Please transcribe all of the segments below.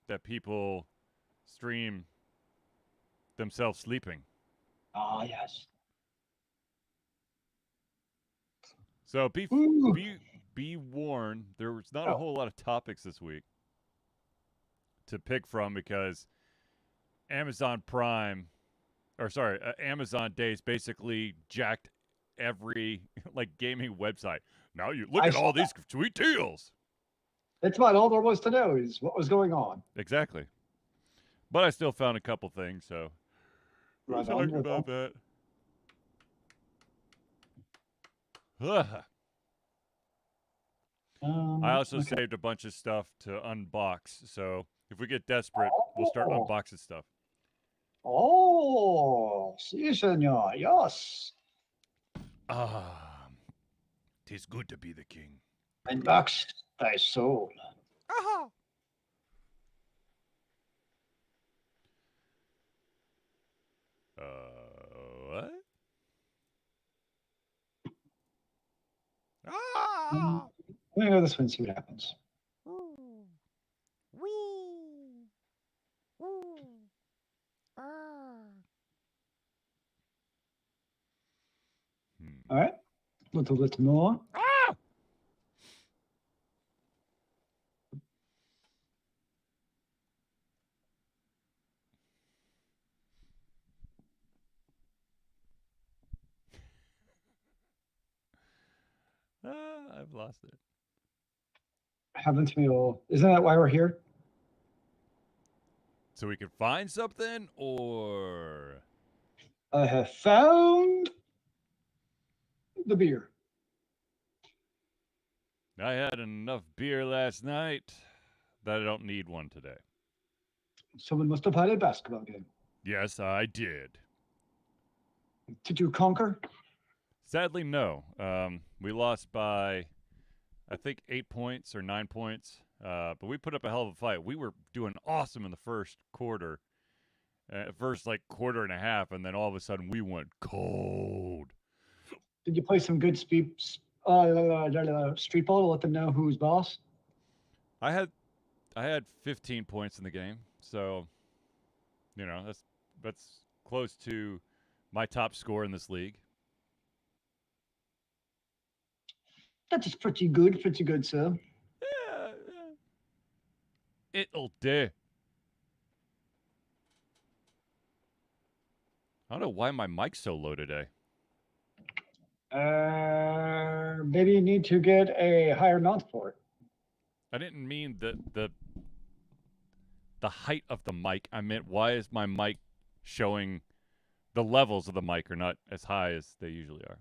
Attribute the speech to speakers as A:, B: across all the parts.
A: that people stream themselves sleeping.
B: Ah, yes.
A: So
B: Ooh.
A: be be warned. There was not a
B: Oh,
A: whole lot of topics this week to pick from because Amazon Prime, or sorry, Amazon Days basically jacked every like gaming website. Now you look
B: I
A: at
B: saw
A: all
B: that.
A: these sweet deals.
B: That's about all there was to know is what was going on.
A: Exactly. But I still found a couple things, so we'll
B: Right on,
A: talk
B: right on.
A: about that. Ugh. I also
B: Okay.
A: saved a bunch of stuff to unbox, so if we get desperate, we'll start
B: Oh,
A: unboxing stuff.
B: oh, sí, senor. Yes.
A: Ah, tis good to be the king.
B: Unbox thy soul.
A: Aha! What?
B: Mm,
A: Ah!
B: Let me go this way and see what happens.
A: Ooh. Wee! Ooh. Ah! Hmm.
B: All right. A little bit more.
A: Ah! I've lost it.
B: Haven't we all? Isn't that why we're here?
A: So we can find something, or
B: I have found the beer.
A: I had enough beer last night that I don't need one today.
B: Someone must have had a basketball game.
A: Yes, I did.
B: Did you conquer?
A: Sadly, no. We lost by I think 8 points or 9 points. But we put up a hell of a fight. We were doing awesome in the first quarter, first like quarter and a half, and then all of a sudden we went cold.
B: Did you play some good street ball to let them know who's boss?
A: I had I had 15 points in the game, so that's close to my top score in this league.
B: That is pretty good, sir.
A: Yeah, it'll do. I don't know why my mic's so low today.
B: Maybe you need to get a higher mount for it.
A: I didn't mean the height of the mic. I meant why is my mic showing the levels of the mic are not as high as they usually are.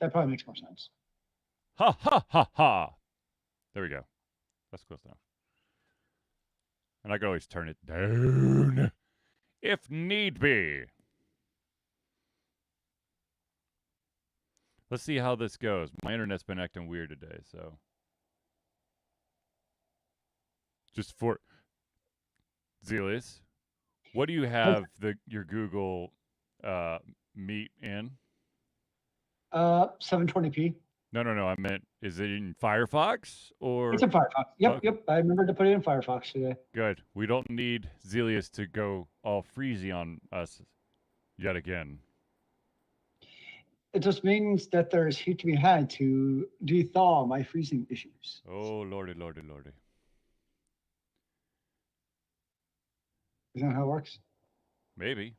B: That probably makes more sense.
A: Ha ha ha ha. There we go. That's close enough. And I can always turn it down if need be. Let's see how this goes. My internet's been acting weird today, so just for Zelius, what do you have your Google uh, Meet in?
B: 720p.
A: No. I meant, is it in Firefox
B: It's
A: or?
B: in Firefox. Yep,
A: Okay,
B: yep. I remember to put it in Firefox today.
A: good. We don't need Zelius to go all freezy on us yet again.
B: It just means that there's heat to be had to de-thaw my freezing issues.
A: Oh, lordy, lordy, lordy.
B: Isn't that how it works?
A: Maybe.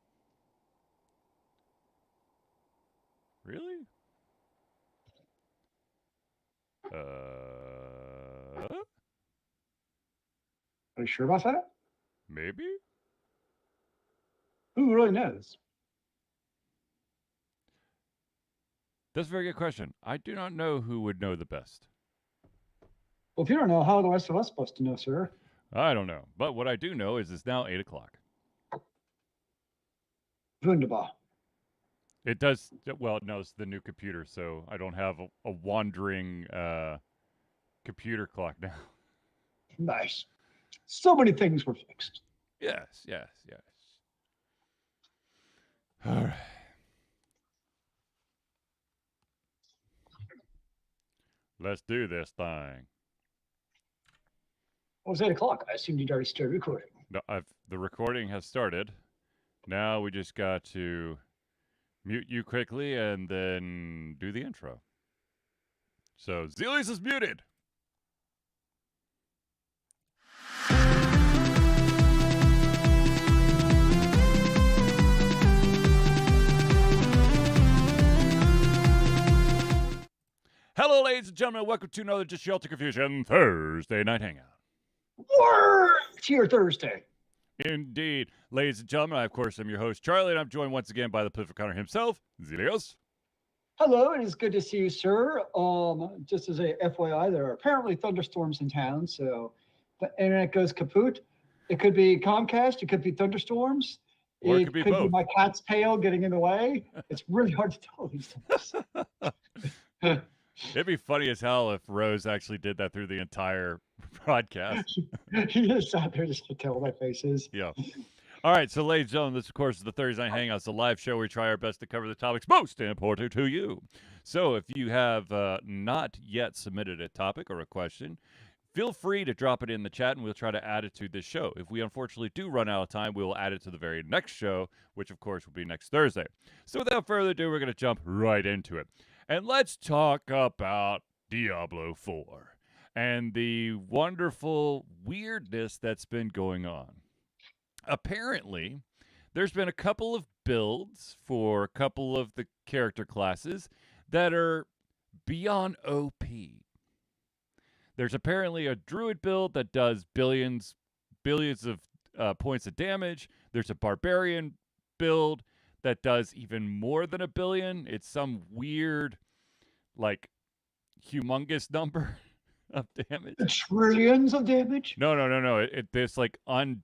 A: Really? Uh,
B: Are you sure about that?
A: maybe?
B: Who really knows?
A: That's a very good question. I do not know who would know the best.
B: Well, if you don't know, how are the rest of us supposed to know, sir?
A: I don't know. But what I do know is it's now 8 o'clock.
B: Wunderbar.
A: It does, well, no, it's the new computer, so I don't have a wandering computer clock now.
B: Nice. So many things were fixed.
A: Yes. All right. Let's do this thing.
B: It was 8 o'clock. I assumed you'd already started recording.
A: No, the recording has started. Now we just got to mute you quickly and then do the intro. So Zelius is muted. Hello, ladies and gentlemen. Welcome to another Just Shelter Confusion Thursday night hangout.
B: It's here Thursday.
A: Indeed. Ladies and gentlemen, I, of course, am your host, Charlie, and I'm joined once again by the Political Counter himself, Zelios.
B: Hello, it is good to see you, sir. Just as a FYI, there are apparently thunderstorms in town, so the internet goes kaput. It could be Comcast, it could be thunderstorms,
A: Or it could be both.
B: my cat's tail getting in the way. It's really hard to tell these things.
A: It'd be funny as hell if Rose actually did that through the entire broadcast.
B: He just sat there just to tell what my face is.
A: Yeah. All right, so ladies and gentlemen, this, of course, is the Thursday Night Hangouts, the live show where we try our best to cover the topics most important to you. So if you have not yet submitted a topic or a question, feel free to drop it in the chat, and we'll try to add it to this show. If we unfortunately do run out of time, we will add it to the very next show, which, of course, will be next Thursday. So without further ado, we're going to jump right into it. And let's talk about Diablo 4 and the wonderful weirdness that's been going on. Apparently, there's been a couple of builds for a couple of the character classes that are beyond OP. There's apparently a druid build that does billions of points of damage. There's a barbarian build that does even more than 1 billion. It's some weird, like, humongous number of damage.
B: Trillions of damage?
A: No. There's like undecillion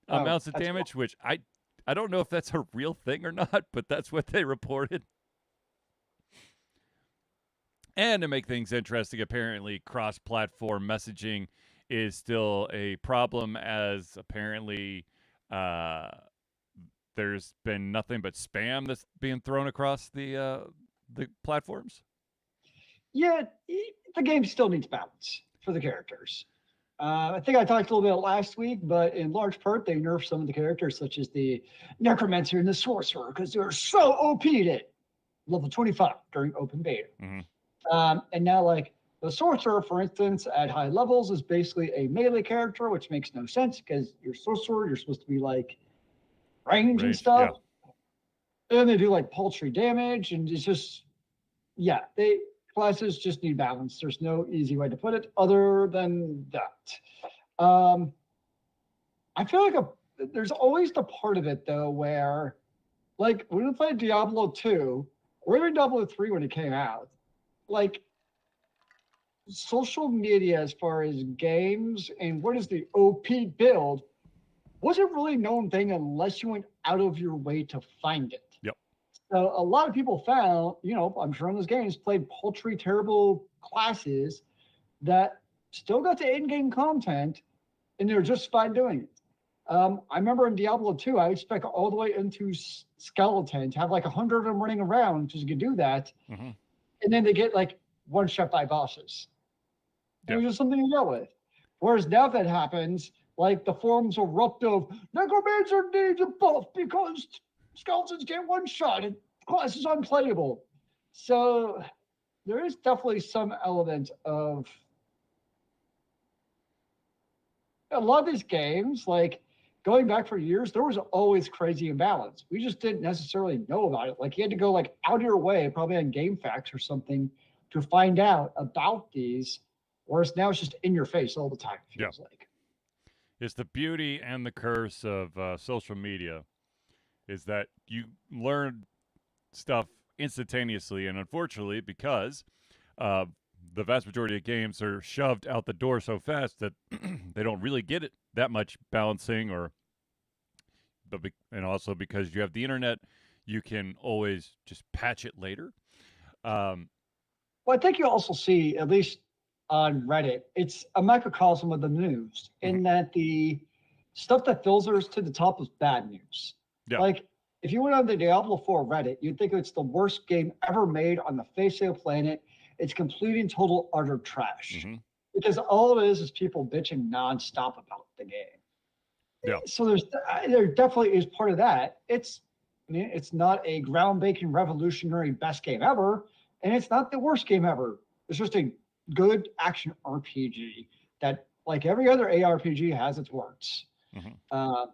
A: amounts of damage, which I don't know if that's a real thing or not, but that's what they reported. And to make things interesting, apparently cross-platform messaging is still a problem, as apparently there's been nothing but spam that's being thrown across the platforms.
B: Yeah, the game still needs balance for the characters. I think I talked a little bit last week, but in large part, they nerfed some of the characters, such as the Necromancer and the Sorcerer, because they're so OP'd at level 25 during open beta.
A: Mm-hmm.
B: And now, like, the Sorcerer, for instance, at high levels is basically a melee character, which makes no sense because you're Sorcerer, you're supposed to be, like, range and stuff. Yeah. And they do, like, paltry damage, and it's just, yeah, classes just need balance. There's no easy way to put it other than that. I feel like there's always the part of it, though, where, like, when we played Diablo 2, or even Diablo 3 when it came out, like, social media as far as games and what is the OP build wasn't really a known thing unless you went out of your way to find it.
A: Yep.
B: So a lot of people found, I'm sure in those games, played paltry, terrible classes that still got to in-game content, and they're just fine doing it. I remember in Diablo 2, I would spec all the way into Skeleton to have like 100 of them running around because you could do that.
A: Mm-hmm.
B: And then they get like one shot by bosses. Yep. It was just something to deal with. Whereas now that happens, like the forums erupt of Necromancer needs a buff because skeletons get one shot and class is unplayable. So there is definitely some element of a lot of these games, like going back for years, there was always crazy imbalance. We just didn't necessarily know about it. Like you had to go like out of your way, probably on GameFAQs or something, to find out about these. Whereas now it's just in your face all the time, it feels like.
A: It's the beauty and the curse of social media is that you learn stuff instantaneously. And unfortunately, because the vast majority of games are shoved out the door so fast that they don't really get it that much balancing, and also because you have the internet, you can always just patch it later.
B: Well, I think you also see, at least on Reddit, it's a microcosm of the news in that the stuff that filters to the top is bad news. Yeah. Like, if you went on the Diablo 4 Reddit, you'd think it's the worst game ever made on the face of the planet. It's complete and total utter trash. because all it is people bitching nonstop about the game.
A: Yeah.
B: So there definitely is part of that. It's not a groundbreaking, revolutionary best game ever, and it's not the worst game ever. It's just a good action RPG that, like every other ARPG, has its warts.
A: Mm-hmm.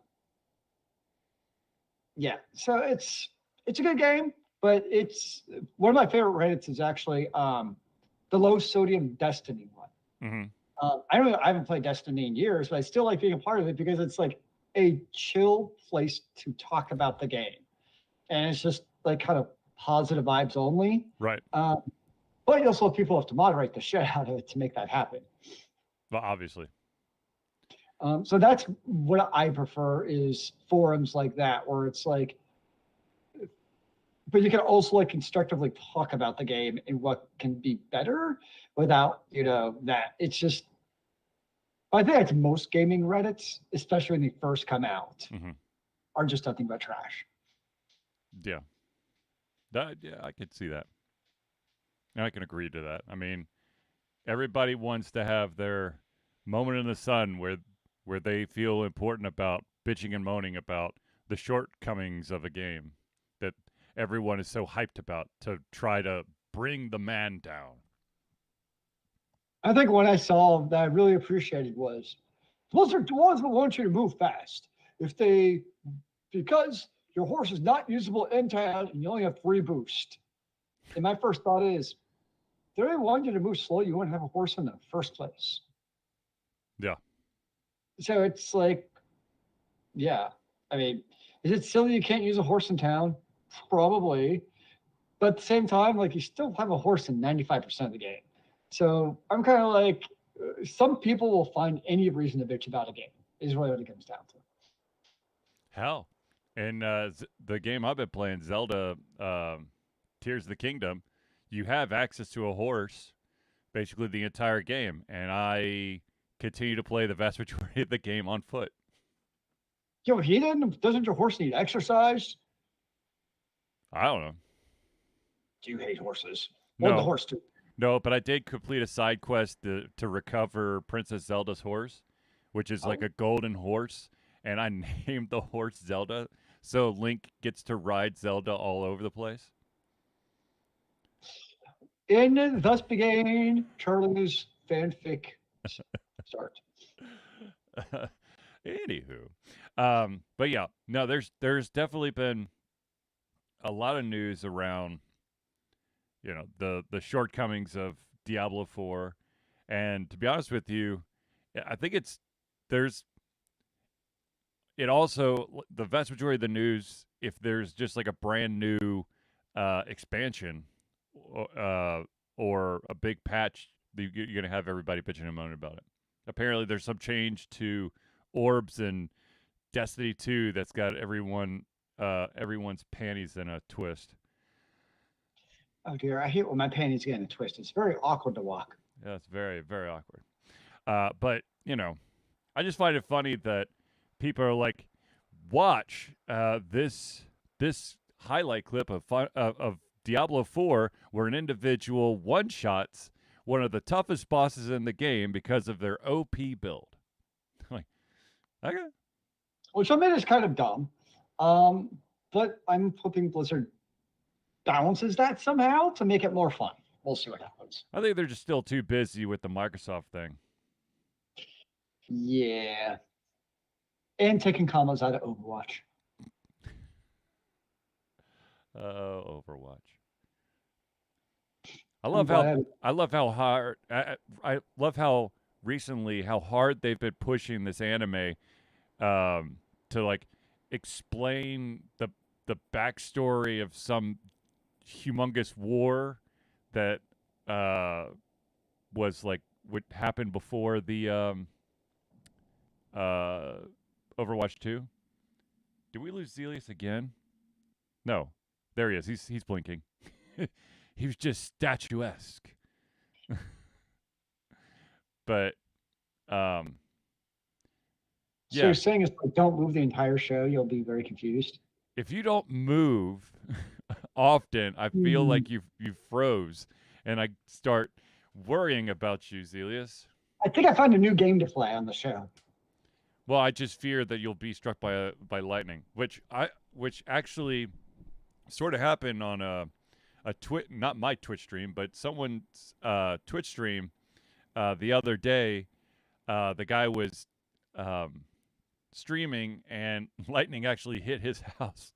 B: Yeah, so it's a good game, but it's one of my favorite Reddits is actually the low sodium Destiny one.
A: Mm-hmm.
B: I haven't played Destiny in years, but I still like being a part of it because it's like a chill place to talk about the game, and it's just like kind of positive vibes only.
A: Right.
B: But you also people have to moderate the shit out of it to make that happen.
A: Well, obviously.
B: So that's what I prefer is forums like that, where it's like, but you can also like constructively talk about the game and what can be better without, that. It's just, I think that's most gaming Reddits, especially when they first come out,
A: Mm-hmm.
B: are just nothing but trash.
A: Yeah. Yeah, I could see that. And I can agree to that. I mean, everybody wants to have their moment in the sun where they feel important about bitching and moaning about the shortcomings of a game that everyone is so hyped about to try to bring the man down.
B: I think what I saw that I really appreciated was Blizzard doesn't want you to move fast. If they, because your horse is not usable in town and you only have 3 boost. And my first thought is, if they want you to move slow, you wouldn't have a horse in the first place.
A: Yeah.
B: So it's like, yeah. I mean, is it silly you can't use a horse in town? Probably. But at the same time, like you still have a horse in 95% of the game. So I'm kind of like, some people will find any reason to bitch about a game, is really what it comes down to.
A: Hell. And the game I've been playing, Zelda Tears of the Kingdom, you have access to a horse basically the entire game. And I continue to play the vast majority of the game on foot.
B: Yo, he didn't, doesn't your horse need exercise?
A: I don't know.
B: Do you hate horses? Or the
A: No,
B: horse too?
A: no, but I did complete a side quest to recover Princess Zelda's horse, which is like
B: Oh.
A: a golden horse, and I named the horse Zelda, so Link gets to ride Zelda all over the place.
B: And thus began Charlie's fanfic start.
A: Anywho, but yeah, no, there's definitely been a lot of news around the shortcomings of Diablo 4, and to be honest with you, I think there's it also the vast majority of the news, if there's just like a brand new expansion or a big patch, you're going to have everybody bitching and moaning about it. Apparently there's some change to orbs and Destiny 2 that's got everyone's panties in a twist.
B: Oh dear, I hate when my panties get in a twist. It's very awkward to walk.
A: Yeah, it's very, very awkward. But I just find it funny that people are like, watch this highlight clip of Diablo 4 where an individual one shots one of the toughest bosses in the game because of their OP build. Like, okay.
B: Which I mean is kind of dumb. But I'm hoping Blizzard balances that somehow to make it more fun. We'll see what happens.
A: I think they're just still too busy with the Microsoft thing.
B: Yeah. And taking combos out of Overwatch.
A: Overwatch. I love how hard I love how recently how hard they've been pushing this anime to like explain the backstory of some humongous war that was like what happened before the uh Overwatch 2. Did we lose Zelius again? No. There he is. He's blinking. He was just statuesque. But um
B: So
A: yeah,
B: you're saying is like, don't move the entire show, you'll be very confused.
A: if you don't move often, I feel
B: Hmm.
A: like you froze and I start worrying about you, Zelius.
B: I think I found a new game to play on the show.
A: Well, I just fear that you'll be struck by lightning, which actually sort of happened on a Twitch, not my Twitch stream, but someone's Twitch stream the other day. The guy was um, streaming, and lightning actually hit his house,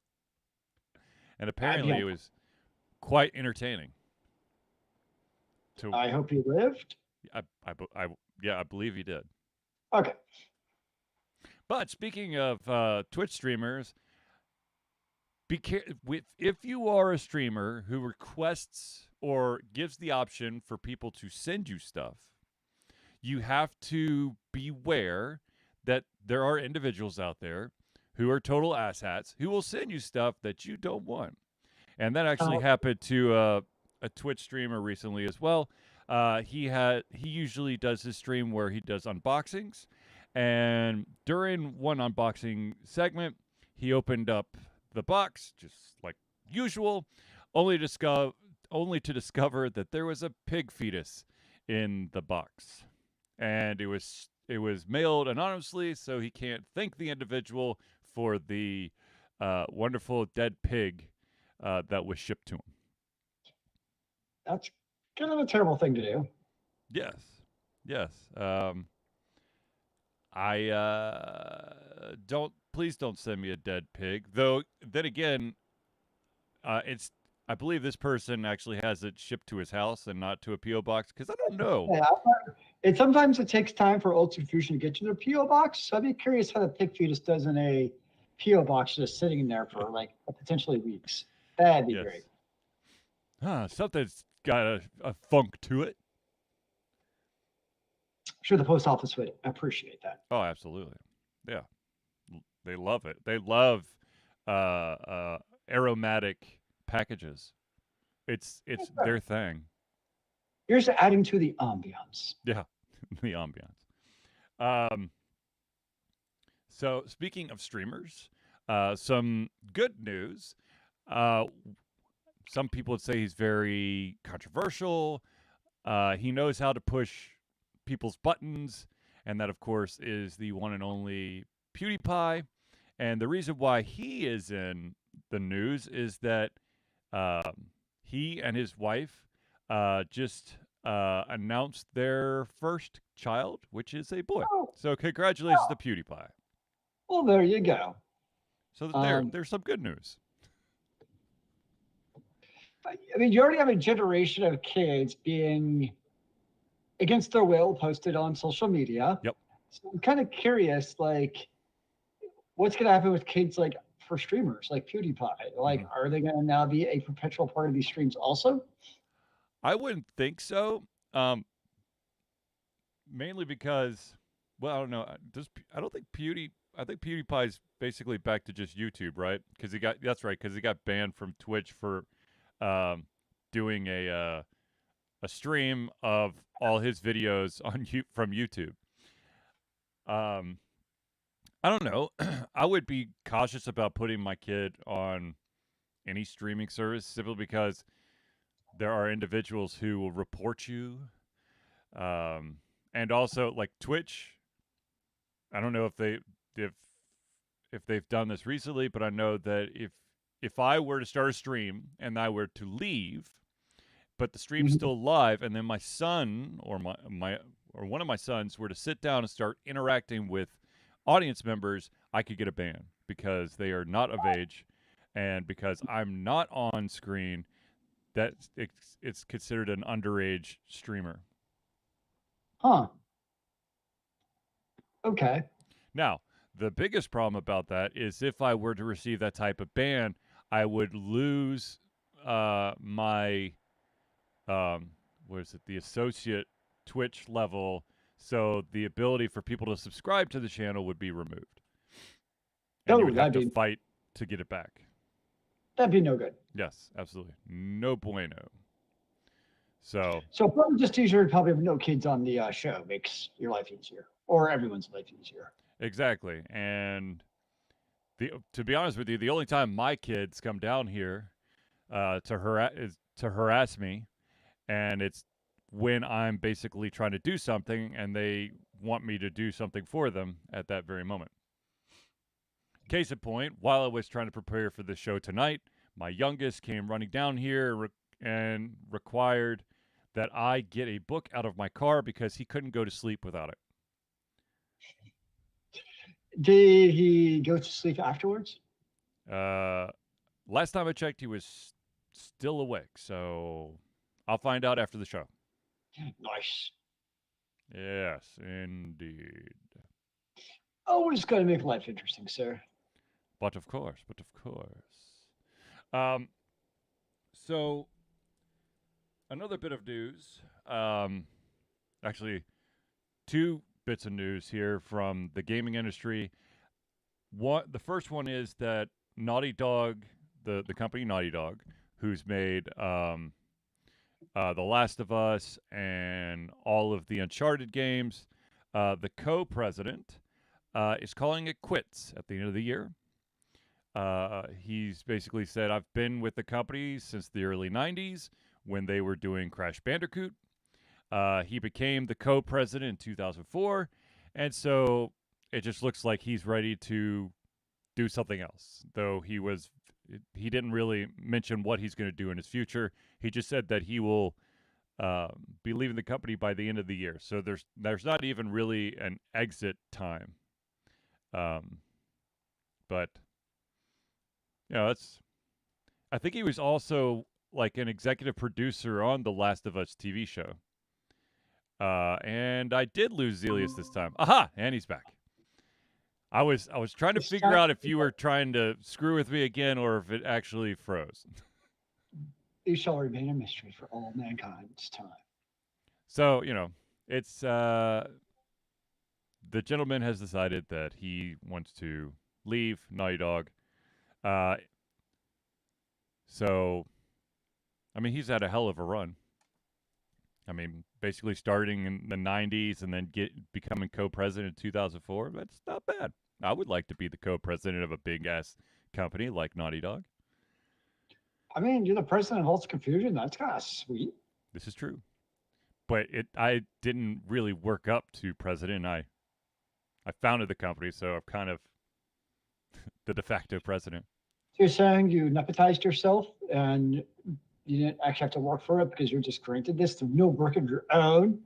A: and apparently it was quite entertaining.
B: I hope he lived.
A: Yeah, I believe he did.
B: Okay.
A: But speaking of Twitch streamers, if you are a streamer who requests or gives the option for people to send you stuff, you have to beware that there are individuals out there who are total asshats who will send you stuff that you don't want. And that actually happened to a Twitch streamer recently as well. He usually does his stream where he does unboxings, and during one unboxing segment, he opened up the box just like usual, only to discover that there was a pig fetus in the box, and it was mailed anonymously, so he can't thank the individual for the wonderful dead pig that was shipped to him.
B: That's kind of a terrible thing to do.
A: Yes, yes. I don't. Please don't send me a dead pig. Though, then again, it's. I believe this person actually has it shipped to his house and not to a PO box because I don't know.
B: Yeah, sometimes it takes time for Ultimate Fusion to get to their PO box. So I'd be curious how the pig fetus does in a PO box just sitting in there for like potentially weeks. That'd be great.
A: Something's got a funk to it.
B: Sure, the post office would appreciate that.
A: Oh, absolutely. Yeah, they love it. They love aromatic packages. It's their thing.
B: Here's adding to the ambiance.
A: Yeah, the ambiance. So speaking of streamers, some good news. Some people would say he's very controversial. He knows how to push people's buttons, and that, of course, is the one and only PewDiePie. And the reason why he is in the news is that he and his wife just announced their first child, which is a boy.
B: Oh.
A: So congratulations to PewDiePie.
B: Well, there you go.
A: So there's some good news.
B: I mean, you already have a generation of kids being against their will posted on social media.
A: Yep.
B: So I'm kind of curious, like, what's going to happen with kids like for streamers like PewDiePie? Like, are they going to now be a perpetual part of these streams also?
A: I wouldn't think so. Mainly because, well, I don't know. I don't think I think PewDiePie's basically back to just YouTube, right? Because he got banned from Twitch for doing a stream of all his videos from YouTube. I don't know. I would be cautious about putting my kid on any streaming service simply because there are individuals who will report you. And also like Twitch, I don't know if they've done this recently, but I know that if I were to start a stream and I were to leave, but the stream's still live, and then my son or one of my sons were to sit down and start interacting with audience members, I could get a ban because they are not of age, and because I'm not on screen, that it's considered an underage streamer.
B: Huh. Okay.
A: Now, the biggest problem about that is if I were to receive that type of ban, I would lose my what is it, the associate Twitch level, so the ability for people to subscribe to the channel would be removed. And you would have to fight to get it back.
B: That'd be no good.
A: Yes, absolutely. No bueno. So
B: probably just easier to probably have no kids on the show makes your life easier, or everyone's life easier.
A: Exactly. And to be honest with you, the only time my kids come down here to harass me, and it's when I'm basically trying to do something and they want me to do something for them at that very moment. Case in point, while I was trying to prepare for the show tonight, my youngest came running down here and required that I get a book out of my car because he couldn't go to sleep without it.
B: Did he go to sleep afterwards?
A: Last time I checked, he was still awake, so I'll find out after the show.
B: Nice.
A: Yes, indeed.
B: Always got to make life interesting, sir.
A: But of course, but of course. Um, so another bit of news. Actually, two bits of news here from the gaming industry. The first one is that Naughty Dog, the company Naughty Dog, who's made The Last of Us and all of the Uncharted games, the co-president is calling it quits at the end of the year. He's basically said, I've been with the company since the early 90s when they were doing Crash Bandicoot. He became the co-president in 2004, and so it just looks like he's ready to do something else. Though he didn't really mention what he's going to do in his future. He just said that he will be leaving the company by the end of the year. So there's not even really an exit time. But that's. I think he was also like an executive producer on the Last of Us TV show. And I did lose Zelius this time. Aha! And he's back. I was trying to figure out if you were trying to screw with me again or if it actually froze.
B: It shall remain a mystery for all mankind's time.
A: So, it's the gentleman has decided that he wants to leave Naughty Dog. So, I mean, he's had a hell of a run. I mean, basically starting in the 90s and then becoming co-president in 2004. That's not bad. I would like to be the co-president of a big-ass company like Naughty Dog.
B: I mean, you're the president of Holt's Confusion. That's kind of sweet.
A: This is true. But I didn't really work up to president. I founded the company, so I'm kind of the de facto president.
B: So you're saying you nepotized yourself and you didn't actually have to work for it because you're just granted this through no work of your own?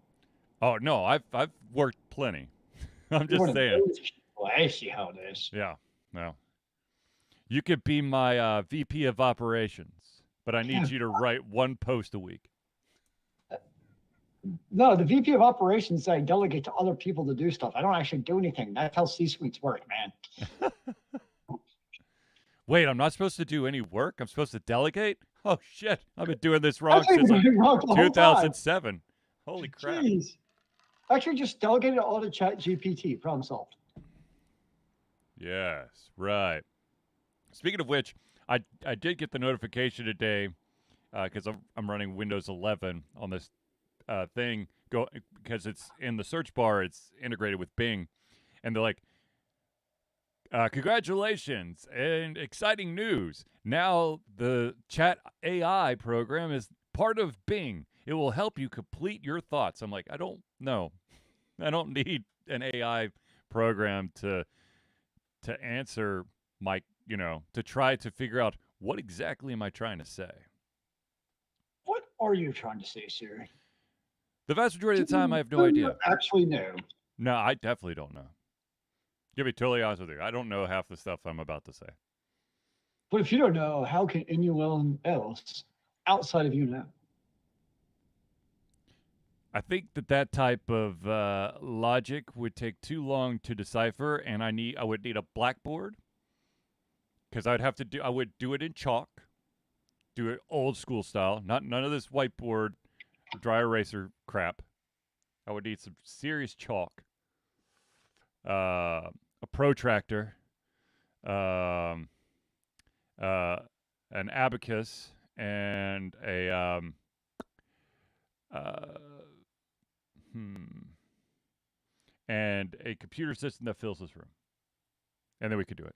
A: Oh no, I've worked plenty. I'm just saying.
B: Well, I see how it is.
A: Yeah, no. You could be my VP of operations, but I need you to write one post a week.
B: No, the VP of operations, I delegate to other people to do stuff. I don't actually do anything. That's how C-suites work, man.
A: Wait, I'm not supposed to do any work? I'm supposed to delegate? Oh, shit. I've been doing this wrong since 2007. Holy crap.
B: Jeez. Actually, just delegate it all to Chat GPT. Problem solved.
A: Yes, right. Speaking of which, I did get the notification today because I'm running Windows 11 on this thing because it's in the search bar. It's integrated with Bing, and they're like, congratulations and exciting news. Now the Chat AI program is part of Bing. It will help you complete your thoughts. I'm like, I don't know. I don't need an AI program to answer my, to try to figure out what exactly am I trying to say.
B: What are you trying to say, Siri?
A: The vast majority of the time, I have no idea.
B: Actually, no.
A: No, I definitely don't know. To be totally honest with you, I don't know half the stuff I'm about to say.
B: But if you don't know, how can anyone else outside of you know?
A: I think that type of logic would take too long to decipher, and I would need a blackboard because I would do it in chalk, do it old school style, none of this whiteboard, dry eraser crap. I would need some serious chalk, a protractor, an abacus, and and a computer system that fills this room. And then we could do it.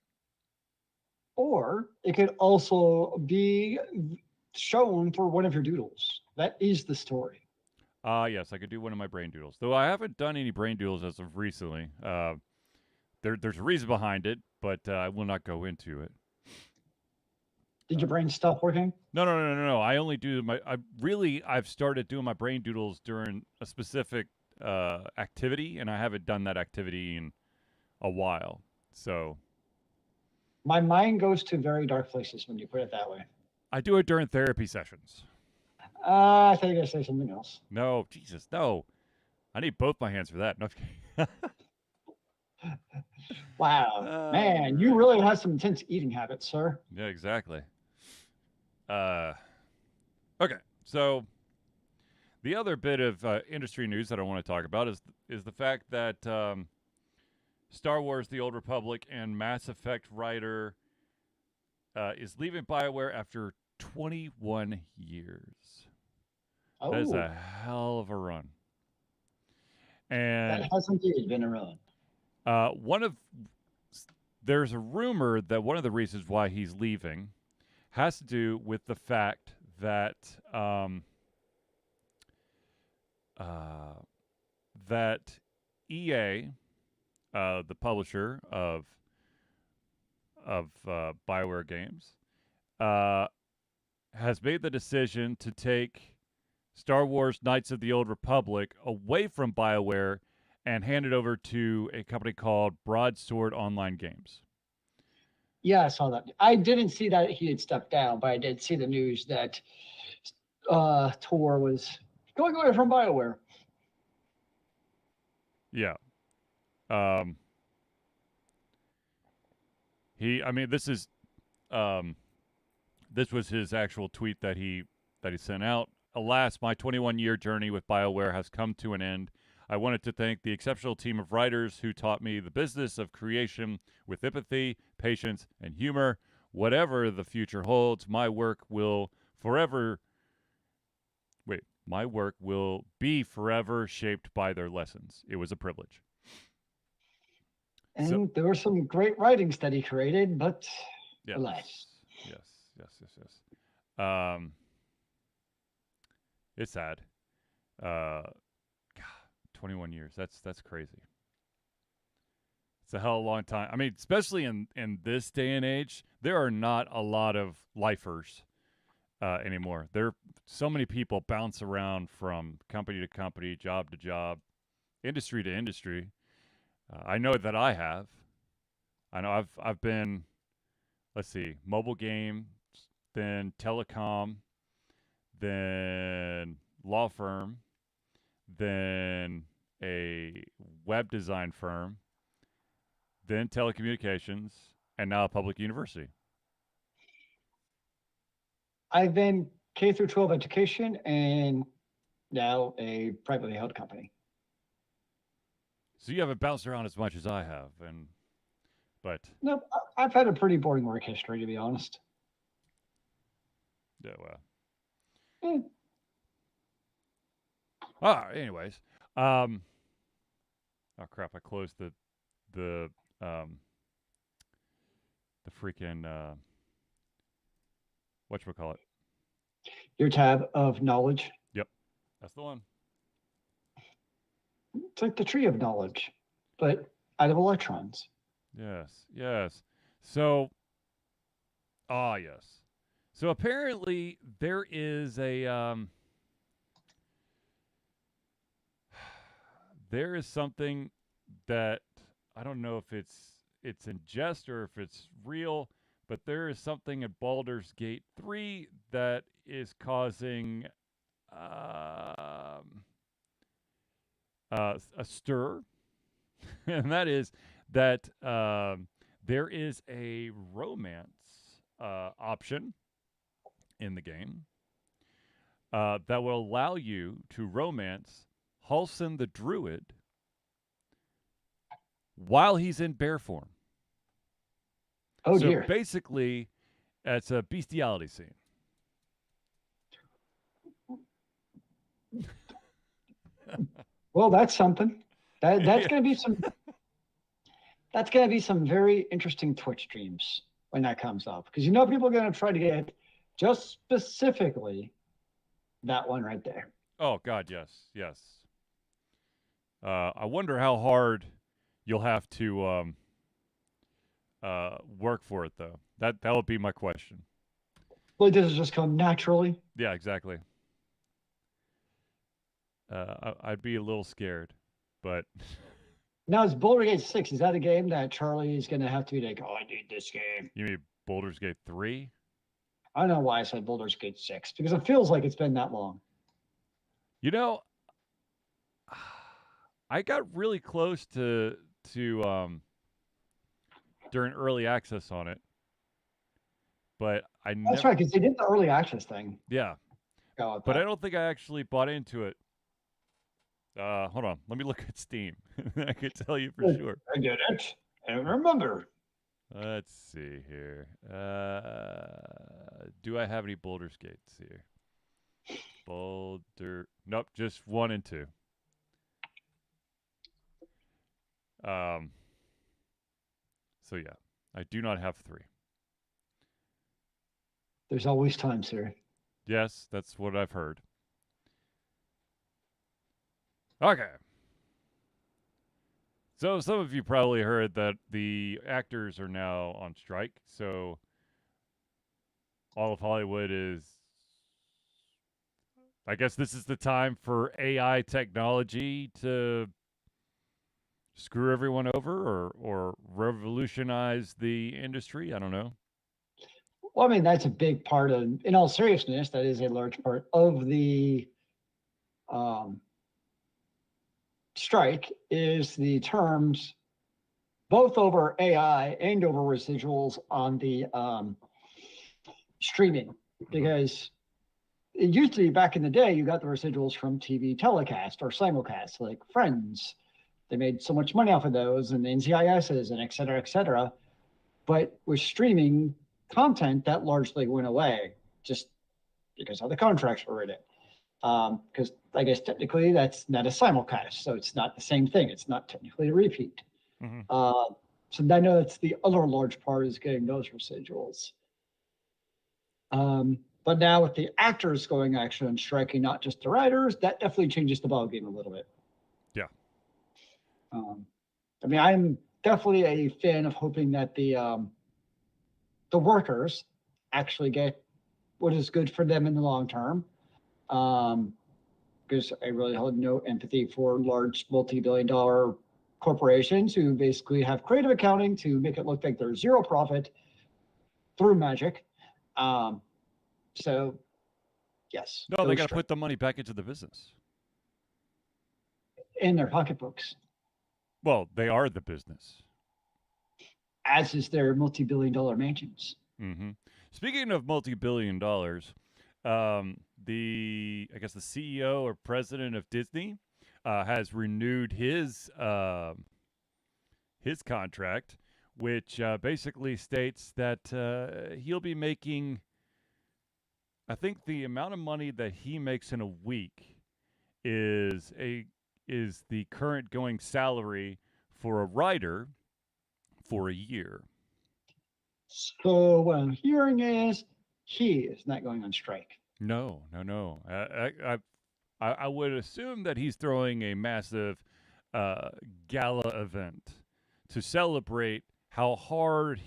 B: Or it could also be shown for one of your doodles. That is the story.
A: Yes, I could do one of my brain doodles. Though I haven't done any brain doodles as of recently. There's a reason behind it, but I will not go into it.
B: Did your brain stop working?
A: No. I only do I've started doing my brain doodles during a specific activity, and I haven't done that activity in a while. So
B: My mind goes to very dark places when you put it that way.
A: I do it during therapy sessions.
B: I thought you were going to say something else.
A: No, Jesus, no. I need both my hands for that. No.
B: Wow.
A: All
B: Man, you
A: right.
B: really have some intense eating habits, sir.
A: Yeah, exactly. Uh, okay. So the other bit of industry news that I want to talk about is the fact that Star Wars: The Old Republic and Mass Effect writer is leaving BioWare after 21 years. That is
B: Oh,
A: a hell of a run.
B: that
A: And
B: has indeed been a run.
A: one of there's a rumor that one of the reasons why he's leaving has to do with the fact that uh, that EA, the publisher of Bioware games, uh, has made the decision to take Star Wars: Knights of the Old Republic away from BioWare and hand it over to a company called Broadsword Online Games.
B: Yeah, I saw that. I didn't see that he had stepped down, but I did see the news that Tor was going away from BioWare.
A: Yeah. Um, I mean, um, this was his actual tweet that he sent out. Alas, my 21-year journey with BioWare has come to an end. I wanted to thank the exceptional team of writers who taught me the business of creation with empathy, patience, and humor. Whatever the future holds, my work will be forever shaped by their lessons. It was a privilege. So,
B: And there were some great writings that he created, but
A: yes.
B: alas.
A: Yes. Um, it's sad. Uh, God, 21 years. That's crazy. It's a hell of a long time. I mean, especially in this day and age, there are not a lot of lifers anymore. There so many people bounce around from company to company, job to job, industry to industry. I know that I have. I know I've been, let's see, mobile game, then telecom, then law firm, then a web design firm, then telecommunications, and now a public university.
B: I've been K through 12 education and now a privately held company.
A: So you haven't bounced around as much as I have, but
B: Nope, I've had a pretty boring work history, to be honest.
A: yeah, well.
B: Eh,
A: Anyways, um, oh crap! I closed the um the freaking whatchamacallit.
B: your tab of knowledge.
A: Yep, that's the one.
B: It's like the tree of knowledge, but out of electrons.
A: Yes. So, yes. So apparently there is a there is something that I don't know if it's in jest or if it's real, but there is something at Baldur's Gate 3 that is causing a stir, and that is that there is a romance option in the game that will allow you to romance Halsin the Druid while he's in bear form.
B: Oh
A: So
B: dear.
A: basically, it's a bestiality scene.
B: Well, that's something. That's gonna be some. That's gonna be some very interesting Twitch streams when that comes up, because people are gonna try to get just specifically that one right there.
A: Oh God, yes, yes. I wonder how hard you'll have to work for it, though. That would be my question.
B: Well, does it just come naturally?
A: Yeah, exactly. I'd be a little scared, but
B: Now, is Boulder Gate 6, is that a game that Charlie is going to have to be like, oh, I need this game?
A: you mean Baldur's Gate 3?
B: I don't know why I said Boulder's Gate 6 because it feels like it's been that long.
A: You know, I got really close to during early access on it, but I
B: That's
A: never.
B: right, because they did the early access thing.
A: Yeah,
B: Go with
A: but I
B: that.
A: don't think I actually bought into it. Hold on, let me look at Steam. I could tell you for sure.
B: I did it. And remember,
A: Let's see here. Do I have any Baldur's Gates here? Boulder. Nope, just 1 and 2. Um. So yeah, I do not have 3.
B: there's always time, sir.
A: Yes, that's what I've heard. Okay. So some of you probably heard that the actors are now on strike. So all of Hollywood is. I guess this is the time for AI technology to screw everyone over or revolutionize the industry. I don't know.
B: Well, I mean, that's a big part of, in all seriousness, that is a large part of the um, strike is the terms both over AI and over residuals on the streaming. Because it used to be back in the day, you got the residuals from TV telecast or simulcast, like Friends. They made so much money off of those and the NCISs and et cetera, et cetera. But with streaming content, that largely went away just because how the contracts were written. Because I guess technically that's not a simulcast, so it's not the same thing. It's not technically a repeat.
A: Mm-hmm.
B: So I know that's the other large part is getting those residuals. But now with the actors going actually and striking, not just the writers, that definitely changes the ballgame a little bit.
A: Yeah.
B: Um, I mean, I'm definitely a fan of hoping that the workers actually get what is good for them in the long term. Because I really hold no empathy for large multi-billion-dollar corporations who basically have creative accounting to make it look like there's zero profit through magic. Um, so, yes,
A: No, they
B: go
A: got to
B: straight
A: put the money back into the business.
B: in their pocketbooks,
A: Well, they are the business.
B: as is their multi-billion-dollar mansions.
A: Mm-hmm. Speaking of multi-billion dollars, the I guess the CEO or president of Disney has renewed his contract, which basically states that he'll be making. I think the amount of money that he makes in a week is a is the current going salary for a writer for a year.
B: So what I'm hearing is he is not going on strike.
A: No, no, no. I would assume that he's throwing a massive uh, gala event to celebrate how hard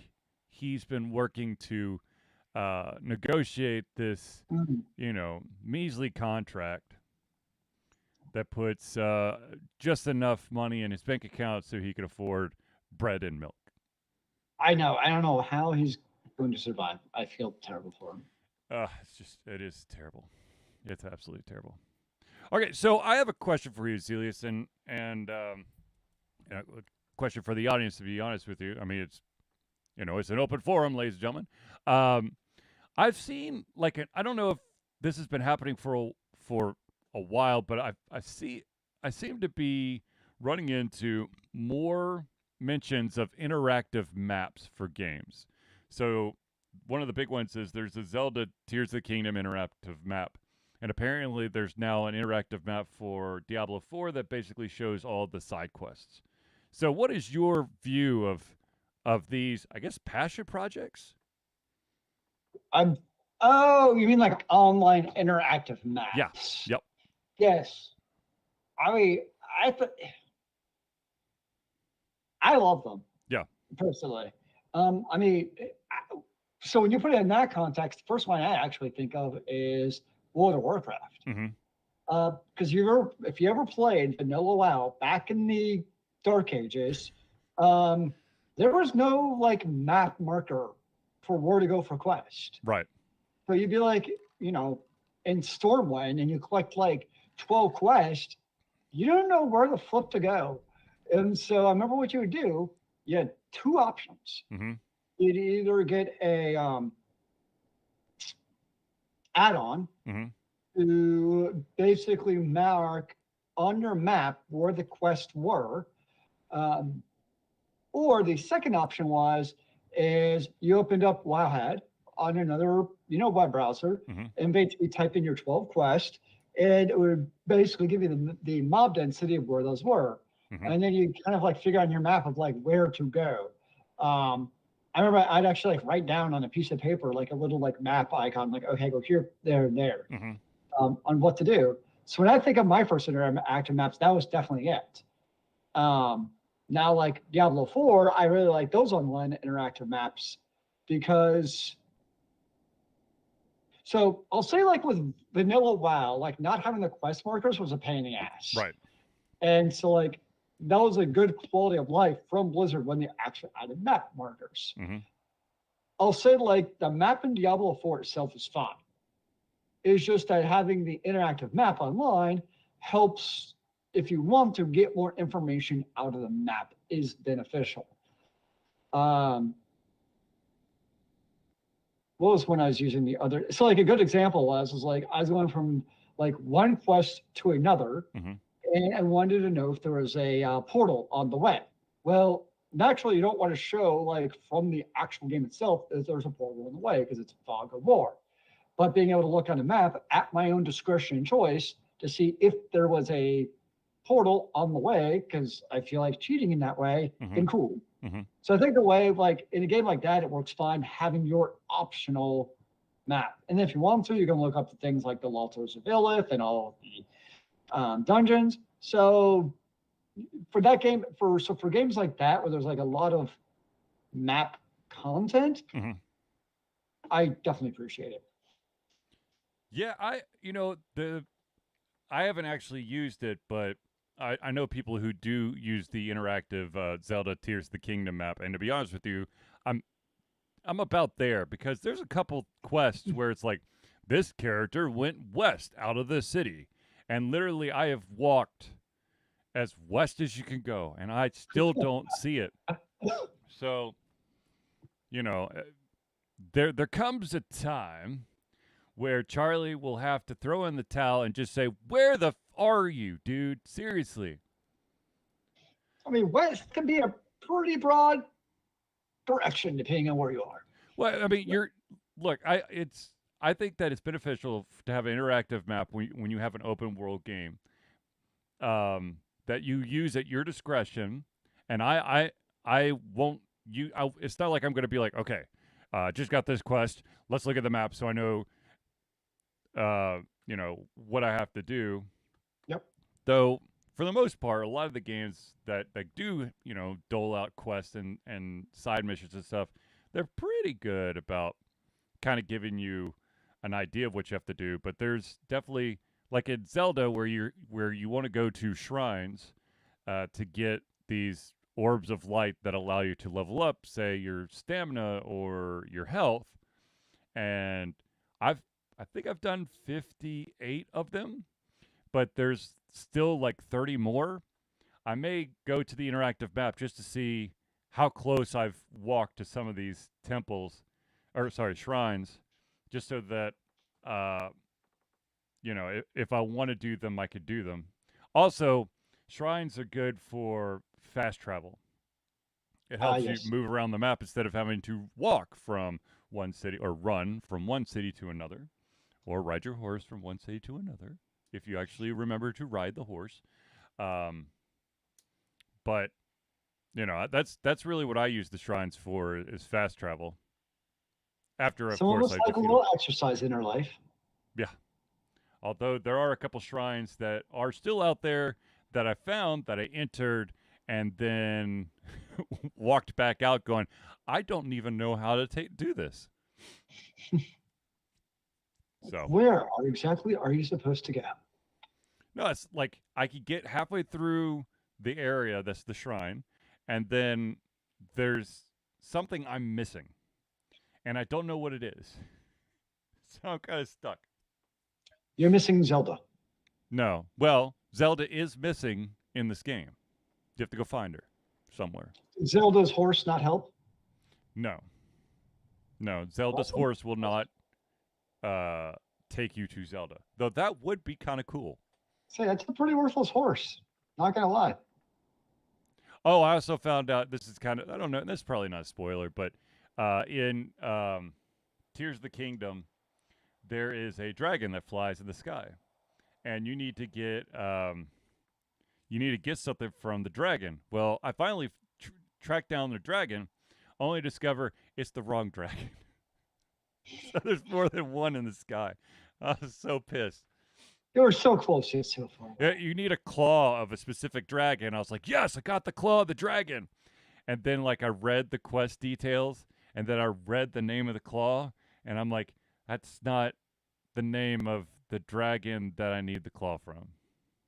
A: he's been working to negotiate this,
B: Mm.
A: measly contract that puts just enough money in his bank account so he can afford bread and milk.
B: I know. I don't know how he's going to survive. I feel terrible for him.
A: It is terrible. It's absolutely terrible. Okay, so I have a question for you, Zelius, and a question for the audience. To be honest with you, I mean it's an open forum, ladies and gentlemen. Um, I've seen I don't know if this has been happening for a while, but I seem to be running into more mentions of interactive maps for games. So one of the big ones is there's a Zelda Tears of the Kingdom interactive map. And apparently there's now an interactive map for Diablo 4 that basically shows all the side quests. So what is your view of these, I guess, passion projects?
B: I'm. Oh, you mean like online interactive
A: Yeah.
B: maps?
A: Yep.
B: Yes. I mean, I th- I love them
A: Yeah.
B: personally. I mean, so when you put it in that context, the first one I actually think of is World of Warcraft.
A: Mm-hmm.
B: Because if you ever played Vanilla WoW back in the Dark Ages, there was no like map marker for where to go for quest.
A: Right.
B: So you'd be like, in Stormwind, and you collect like 12 quests, you don't know where the flip to go. And so I remember what you would do. You had two options.
A: Mm-hmm.
B: You'd either get a add-on
A: Mm-hmm.
B: to basically mark on your map where the quests were, um, or the second option is you opened up Wowhead on another web browser
A: Mm-hmm.
B: and basically type in your 12 quests, and it would basically give you the mob density of where those were,
A: Mm-hmm.
B: and then you kind of like figure on your map of like where to go. I remember I'd actually like write down on a piece of paper like a little like map icon, like okay, go here, there, and there,
A: Mm-hmm.
B: on what to do. So when I think of my first interactive maps, that was definitely it. Um, Now, like Diablo 4, I really like those online interactive maps because, so I'll say, like with vanilla WoW, like not having the quest markers was a pain in the ass.
A: Right.
B: And so, like, that was a good quality of life from Blizzard when they actually added map markers.
A: Mm-hmm.
B: I'll say, like, the map in Diablo 4 itself is fine. It's just that having the interactive map online helps if you want to get more information out of the map is beneficial. Um, what was when I was using the other? So like a good example was like I was going from like one quest to another,
A: Mm-hmm.
B: and I wanted to know if there was a portal on the way. Well, naturally, you don't want to show like from the actual game itself that there's a portal on the way because it's fog of war. But being able to look on a map at my own discretion and choice to see if there was a portal on the way, because I feel like cheating in that way,
A: Mm-hmm.
B: then cool.
A: Mm-hmm.
B: So I think the way, like in a game like that, it works fine having your optional map. And if you want to, you can look up the things like the Altars of Illith and all of the dungeons. So for that game, for games like that where there's like a lot of map content,
A: Mm-hmm.
B: I definitely appreciate it.
A: Yeah, I haven't actually used it, but I know people who do use the interactive Zelda Tears of the Kingdom map, and to be honest with you, I'm I'm about there because there's a couple quests where it's like this character went west out of the city, and literally I have walked as west as you can go, and I still don't see it. So there comes a time where Charlie will have to throw in the towel and just say, "Where the are you, dude? Seriously."
B: I mean, west can be a pretty broad direction depending on where you are.
A: Well, I mean, you're look. I think that it's beneficial to have an interactive map when you have an open world game, that you use at your discretion. And I won't. It's not like I'm going to be like, okay, just got this quest. Let's look at the map so I know, what I have to do.
B: Yep.
A: Though for the most part, a lot of the games that do dole out quests and side missions and stuff, they're pretty good about kind of giving you an idea of what you have to do. But there's definitely like in Zelda where you want to go to shrines to get these orbs of light that allow you to level up, say your stamina or your health. And I've I think I've done 58 of them, but there's still like 30 more. I may go to the interactive map just to see how close I've walked to some of these temples, or sorry, shrines, just so that uh, if I want to do them, I could do them. Also, shrines are good for fast travel. It helps you
B: Yes.
A: move around the map instead of having to walk from one city or run from one city to another or ride your horse from one city to another if you actually remember to ride the horse. Um, but that's really what I use the shrines for is fast travel. After, of
B: Some of
A: course,
B: us
A: I
B: like a
A: defeat them.
B: little exercise in our life.
A: Yeah. Although there are a couple shrines that are still out there that I found that I entered and then walked back out going, I don't even know how to do this. So
B: Where exactly are you supposed to go?
A: no, it's like I could get halfway through the area that's the shrine, and then there's something I'm missing, and I don't know what it is. So I'm kind of stuck.
B: You're missing Zelda.
A: No. Well, Zelda is missing in this game. You have to go find her somewhere.
B: Zelda's horse not help?
A: No. No. Zelda's
B: Awesome.
A: horse will not uh, take you to Zelda. Though that would be kind of cool.
B: Say, that's a pretty worthless horse. Not gonna lie.
A: Oh, I also found out this is kind of, I don't know, this is probably not a spoiler, but in Tears of the Kingdom, there is a dragon that flies in the sky. And you need to get something from the dragon. Well, I finally tracked down the dragon, only to discover it's the wrong dragon. So there's more than one in the sky. I was so pissed.
B: You were so close, yet so far
A: Yeah,
B: away.
A: you need a claw of a specific dragon. I was like, yes, I got the claw of the dragon. And then like I read the quest details, and then I read the name of the claw, and I'm like, that's not the name of the dragon that I need the claw from.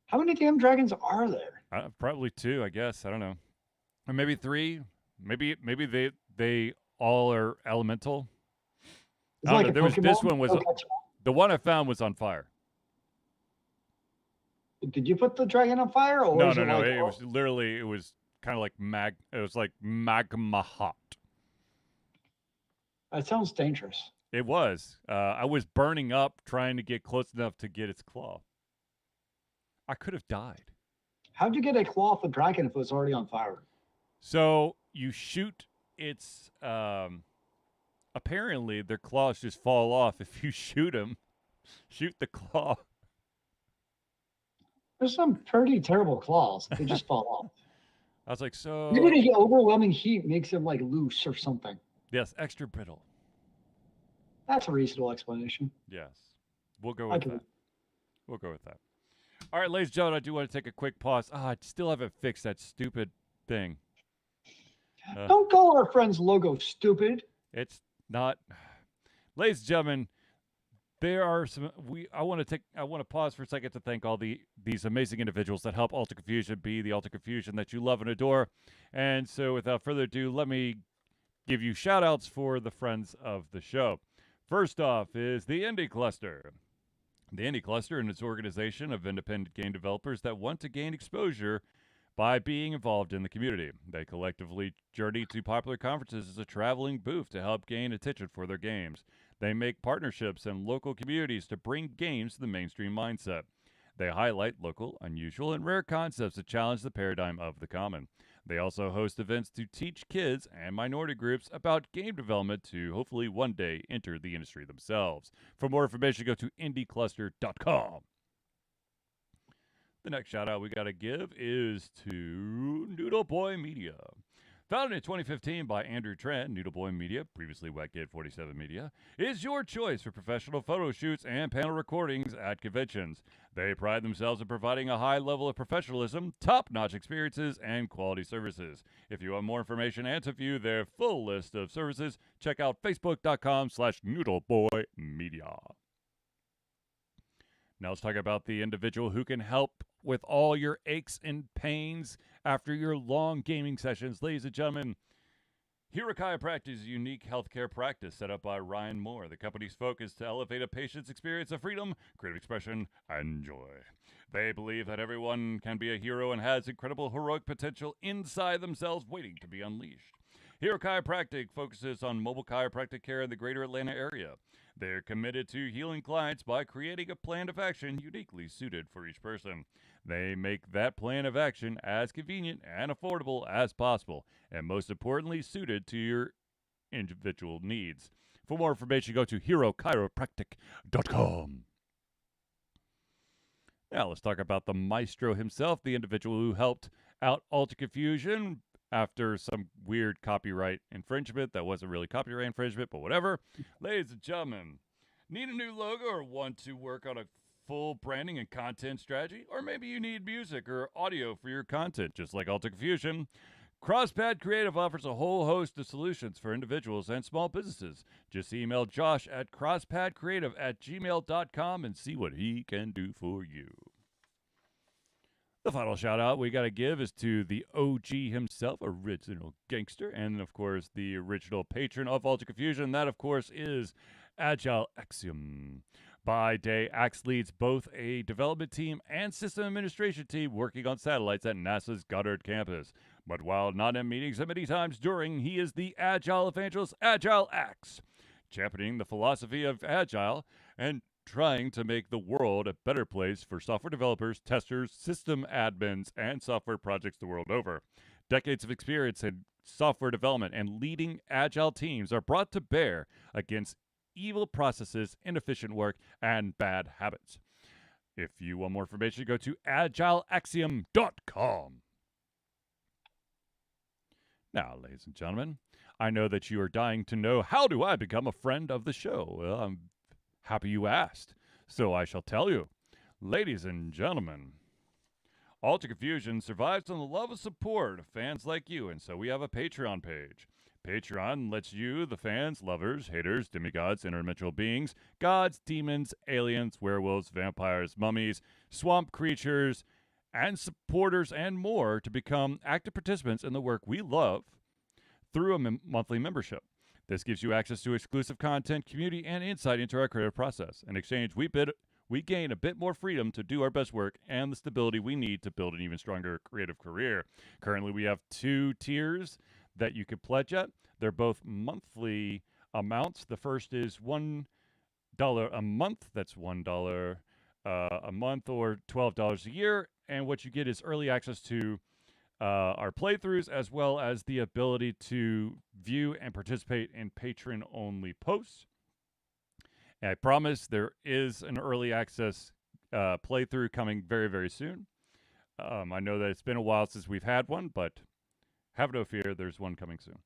B: How many damn dragons are there?
A: Probably two, I guess. I don't know, or maybe three. Maybe they all are elemental.
B: Is
A: I
B: it
A: don't
B: like
A: know.
B: a
A: There was this
B: Pokemon?
A: one was
B: Go catch 'em
A: the one I found was on fire.
B: all. Did you put the dragon on fire, or
A: No,
B: is
A: no,
B: it
A: no.
B: like,
A: It
B: oh,
A: was literally it was kind of like It was like magma hot.
B: that sounds dangerous.
A: It was. I was burning up trying to get close enough to get its claw. I could have died.
B: How'd you get a claw off a dragon if it was already on fire?
A: So you shoot its. Apparently, their claws just fall off if you shoot them. Shoot the claw.
B: There's some pretty terrible claws. They just fall off.
A: I was like,
B: Maybe
A: so
B: the overwhelming heat makes them like loose or something.
A: yes, extra brittle.
B: That's a reasonable explanation.
A: Yes, we'll go
B: I
A: with
B: can.
A: that. We'll go with that. All right, ladies and gentlemen, I do want to take a quick pause. I still haven't fixed that stupid thing.
B: Don't call our friend's logo stupid.
A: It's not. Ladies and gentlemen, there are some. I want to pause for a second to thank all these amazing individuals that help Alter Confusion be the Alter Confusion that you love and adore. And so, without further ado, let me give you shout outs for the friends of the show. First off is the Indie Cluster. The Indie Cluster is an organization of independent game developers that want to gain exposure by being involved in the community. They collectively journey to popular conferences as a traveling booth to help gain attention for their games. They make partnerships in local communities to bring games to the mainstream mindset. They highlight local, unusual, and rare concepts that challenge the paradigm of the common. They also host events to teach kids and minority groups about game development to hopefully one day enter the industry themselves. For more information, go to indiecluster.com. The next shout out we got to give is to Noodle Boy Media. Founded in 2015 by Andrew Trent, Noodle Boy Media, previously Wetgate 47 Media, is your choice for professional photo shoots and panel recordings at conventions. They pride themselves in providing a high level of professionalism, top-notch experiences, and quality services. If you want more information and to view their full list of services, check out facebook.com/noodleboymedia. Now let's talk about the individual who can help with all your aches and pains after your long gaming sessions. Ladies and gentlemen, Hero Chiropractic is a unique healthcare practice set up by Ryan Moore. The company's focus to elevate a patient's experience of freedom, creative expression, and joy. They believe that everyone can be a hero and has incredible heroic potential inside themselves waiting to be unleashed. Hero Chiropractic focuses on mobile chiropractic care in the greater Atlanta area. They're committed to healing clients by creating a plan of action uniquely suited for each person. They make that plan of action as convenient and affordable as possible, and most importantly, suited to your individual needs. For more information, go to herochiropractic.com. Now, let's talk about the maestro himself, the individual who helped out Alter Confusion after some weird copyright infringement that wasn't really copyright infringement, but whatever. Ladies and gentlemen, need a new logo or want to work on a full branding and content strategy, or maybe you need music or audio for your content, just like Alta Confusion. CrossPad Creative offers a whole host of solutions for individuals and small businesses. Just email Josh at crosspadcreative@gmail.com and see what he can do for you. The final shout out we got to give is to the OG himself, Original Gangster, and of course the original patron of Alta Confusion. That, of course, is Agile Axiom. By day, Axe leads both a development team and system administration team working on satellites at NASA's Goddard campus. But while not in meetings at many times during, he is the Agile evangelist, Agile Axe, championing the philosophy of Agile and trying to make the world a better place for software developers, testers, system admins, and software projects the world over. Decades of experience in software development and leading agile teams are brought to bear against evil processes, inefficient work, and bad habits. If you want more information, go to agileaxiom.com. Now, ladies and gentlemen, I know that you are dying to know, how do I become a friend of the show? Well, I'm happy you asked, so I shall tell you. Ladies and gentlemen, Alta Confusion survives on the love and support of fans like you, and so we have a Patreon page. Patreon lets you, the fans, lovers, haters, demigods, interdimensional beings, gods, demons, aliens, werewolves, vampires, mummies, swamp creatures, and supporters and more to become active participants in the work we love through a monthly membership. This gives you access to exclusive content, community, and insight into our creative process. In exchange, we gain a bit more freedom to do our best work and the stability we need to build an even stronger creative career. Currently, we have 2 tiers that you can pledge at. They're both monthly amounts. The first is $1 a month. That's $1 a month, or $12 a year. And what you get is early access to our playthroughs, as well as the ability to view and participate in patron-only posts. And I promise there is an early access playthrough coming very, very soon. I know that it's been a while since we've had one, but have no fear, there's one coming soon.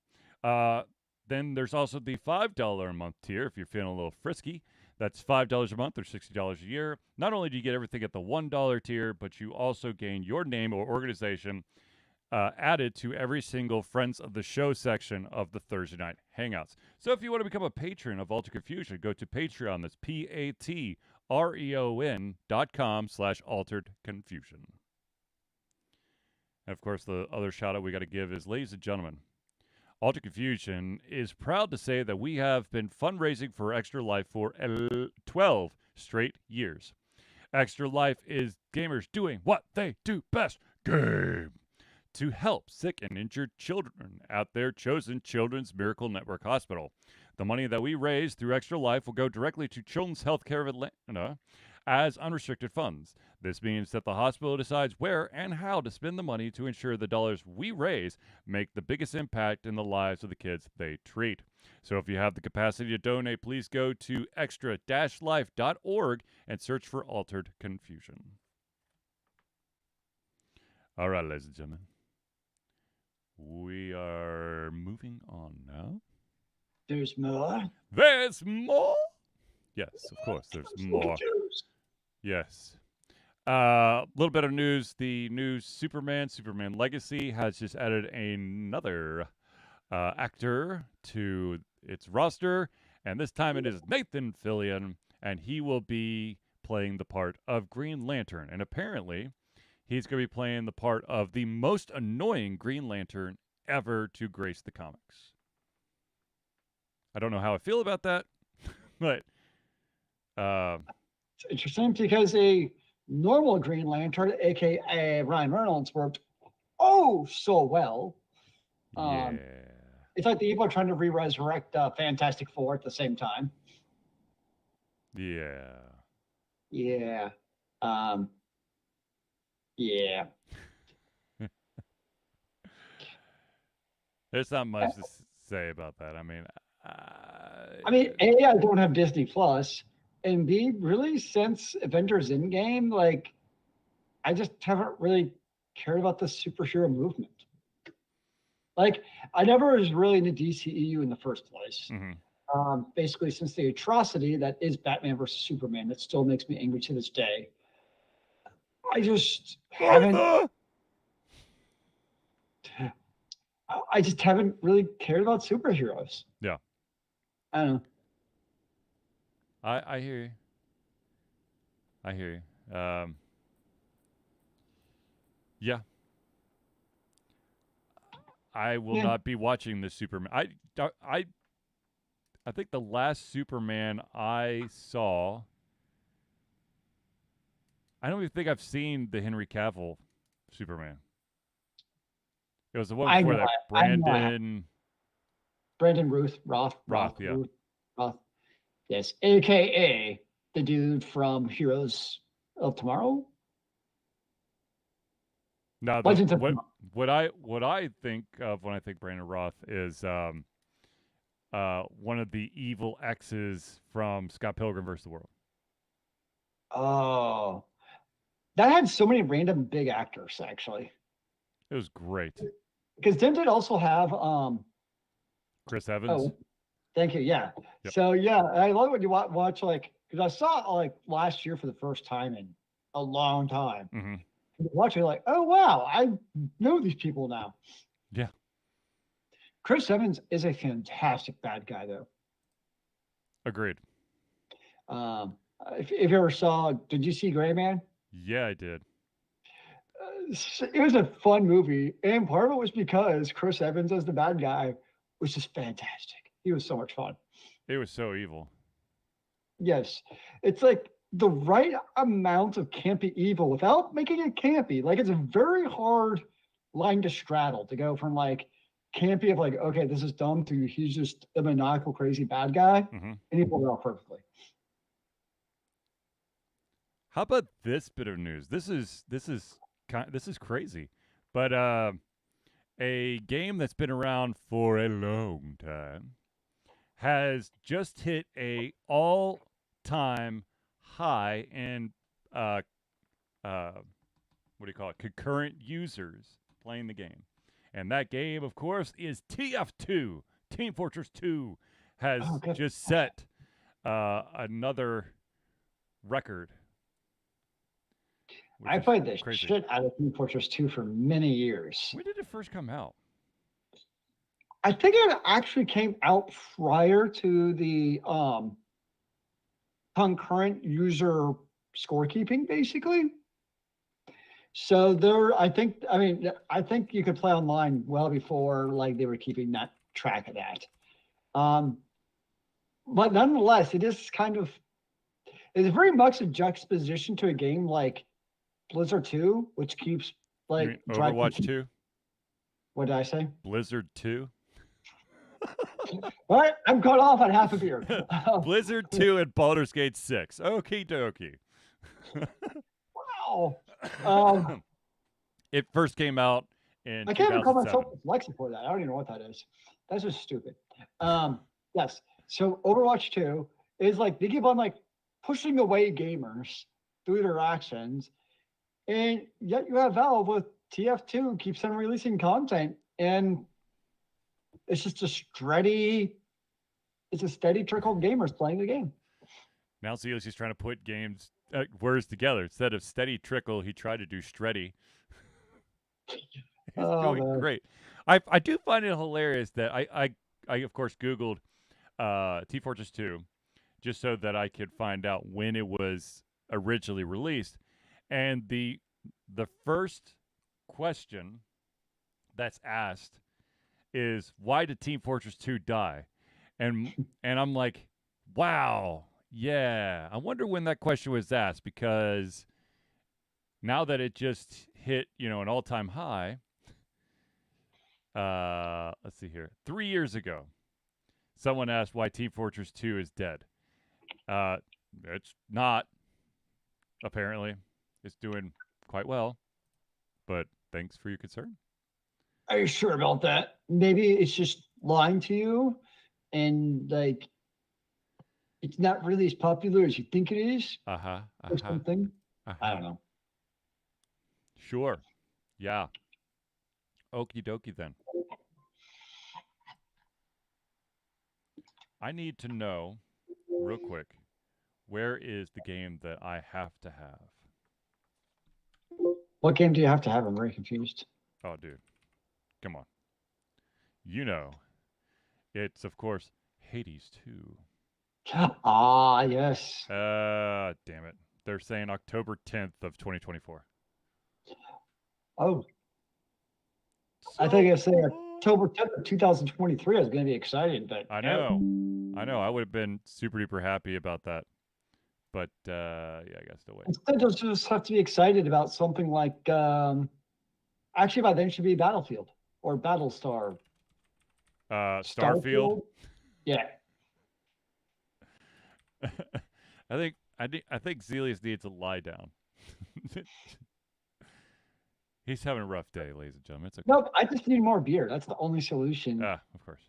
A: Then there's also the $5 a month tier if you're feeling a little frisky. That's $5 a month or $60 a year. Not only do you get everything at the $1 tier, but you also gain your name or organization added to every single Friends of the Show section of the Thursday Night Hangouts. So if you want to become a patron of Alta Confusion, go to Patreon. That's patreon.com/altered confusion. And of course, the other shout out we got to give is, ladies and gentlemen, Alta Confusion is proud to say that we have been fundraising for Extra Life for 12 straight years. Extra Life is gamers doing what they do best, game, to help sick and injured children at their chosen Children's Miracle Network Hospital. The money that we raise through Extra Life will go directly to Children's Healthcare of Atlanta as unrestricted funds. This means that the hospital decides where and how to spend the money to ensure the dollars we raise make the biggest impact in the lives of the kids they treat. So if you have the capacity to donate, please go to extra-life.org and search for Altered Confusion. All right, ladies and gentlemen. We are moving on now.
B: There's more?
A: There's more? Yes, of course, there's more. Yes. A little bit of news. The new Superman Legacy, has just added another actor to its roster, and this time it is Nathan Fillion, and he will be playing the part of Green Lantern. And apparently, he's going to be playing the part of the most annoying Green Lantern ever to grace the comics. I don't know how I feel about that, but
B: it's interesting because a normal Green Lantern, aka Ryan Reynolds, worked so well.
A: Yeah.
B: It's like the people are trying to re-resurrect Fantastic Four at the same time.
A: Yeah.
B: Yeah. Yeah.
A: There's not much to say about that. I mean,
B: A, I don't have Disney Plus, and B, really since Avengers Endgame, like, I just haven't really cared about the superhero movement. Like, I never was really into DCEU in the first place.
A: Mm-hmm.
B: Basically, since the atrocity that is Batman versus Superman, that still makes me angry to this day. I just haven't.
A: Martha!
B: I just haven't really cared about superheroes.
A: Yeah,
B: I don't know.
A: I hear you. I hear you. Yeah, I will
B: Yeah.
A: not be watching this Superman. I think the last Superman I saw. I don't even think I've seen the Henry Cavill Superman. It was the one
B: I
A: before
B: know.
A: that.
B: I know. I have
A: Brandon
B: Brandon Ruth Roth.
A: Roth. Yeah.
B: Ruth Roth. Yes, aka the dude from Heroes of Tomorrow.
A: Now the
B: Legends of Tomorrow.
A: what I think of when I think Brandon Roth is one of the evil exes from Scott Pilgrim vs. the World.
B: Oh, that had so many random big actors actually.
A: It was great.
B: Because didn't it also have
A: Chris Evans.
B: oh, thank you. Yeah.
A: Yep.
B: So yeah, I love when you watch like because I saw it like last year for the first time in a long time.
A: Mm-hmm.
B: Watching like, oh wow, I know these people now.
A: Yeah.
B: Chris Evans is a fantastic bad guy though.
A: Agreed.
B: Um, if you ever saw, did you see Gray Man?
A: Yeah, I did.
B: It was a fun movie, and part of it was because Chris Evans as the bad guy was just fantastic. He was so much fun.
A: It was so evil.
B: Yes, it's like the right amount of campy evil without making it campy. Like it's a very hard line to straddle to go from like campy of like, okay, this is dumb to he's just a maniacal, crazy bad guy,
A: Mm-hmm.
B: and he pulled it off perfectly.
A: How about this bit of news? This is crazy, but a game that's been around for a long time has just hit a all-time high in uh what do you call it? Concurrent users playing the game, and that game, of course, is TF2. Team Fortress 2
B: Oh,
A: has
B: good.
A: just set another record. Which
B: I
A: is
B: played the
A: crazy.
B: shit out of Team Fortress 2 for many years.
A: When did it first come out?
B: I think it actually came out prior to the concurrent user scorekeeping, basically. So there, I think you could play online well before like they were keeping that track of that. Um, but nonetheless, it is kind of it's very much a juxtaposition to a game like Blizzard 2, which keeps
A: You
B: like
A: mean
B: dragging.
A: Overwatch 2?
B: What did I say?
A: Blizzard 2?
B: All right, I'm cut off on half a beer.
A: Blizzard 2 and Baldur's Gate 6. Okie dokie.
B: Wow.
A: It first came out in
B: I can't even call
A: 2007.
B: myself dyslexic for that. I don't even know what that is. That's just stupid. Yes. So Overwatch 2 is like they keep on like pushing away gamers through their actions. And yet you have Valve with TF2 keeps on releasing content. And it's just a steady trickle of gamers playing the game.
A: Now Zealous trying to put words together. Instead of steady trickle, he tried to do streddy. He's doing
B: Man.
A: great. I do find it hilarious that I of course Googled T Fortress 2 just so that I could find out when it was originally released. And the first question that's asked is why did Team Fortress 2 die? And I'm like, wow, yeah. I wonder when that question was asked because now that it just hit, an all-time high, let's see here. 3 years ago, someone asked why Team Fortress 2 is dead. It's not, apparently. It's doing quite well, but thanks for your concern.
B: Are you sure about that? Maybe it's just lying to you and like it's not really as popular as you think it is or something. I don't know.
A: Sure. Yeah. Okie dokie then. I need to know, real quick, where is the game that I have to have?
B: What game do you have to have? I'm very confused.
A: Oh, dude, come on. You know, it's of course Hades 2.
B: Ah, yes.
A: Damn it. They're saying October 10th of 2024.
B: Oh, I think
A: So
B: it's October 10th of 2023. I was going to be excited, but
A: I
B: no.
A: know. I know. I would have been super duper happy about that. But yeah, I got to still wait.
B: Instead, you'll just have to be excited about something like, actually, by then it should be Battlefield or Battlestar.
A: Starfield.
B: Starfield? Yeah.
A: I think Zelius needs to lie down. He's having a rough day, ladies and gentlemen. It's okay.
B: Nope, I just need more beer. That's the only solution.
A: Of course.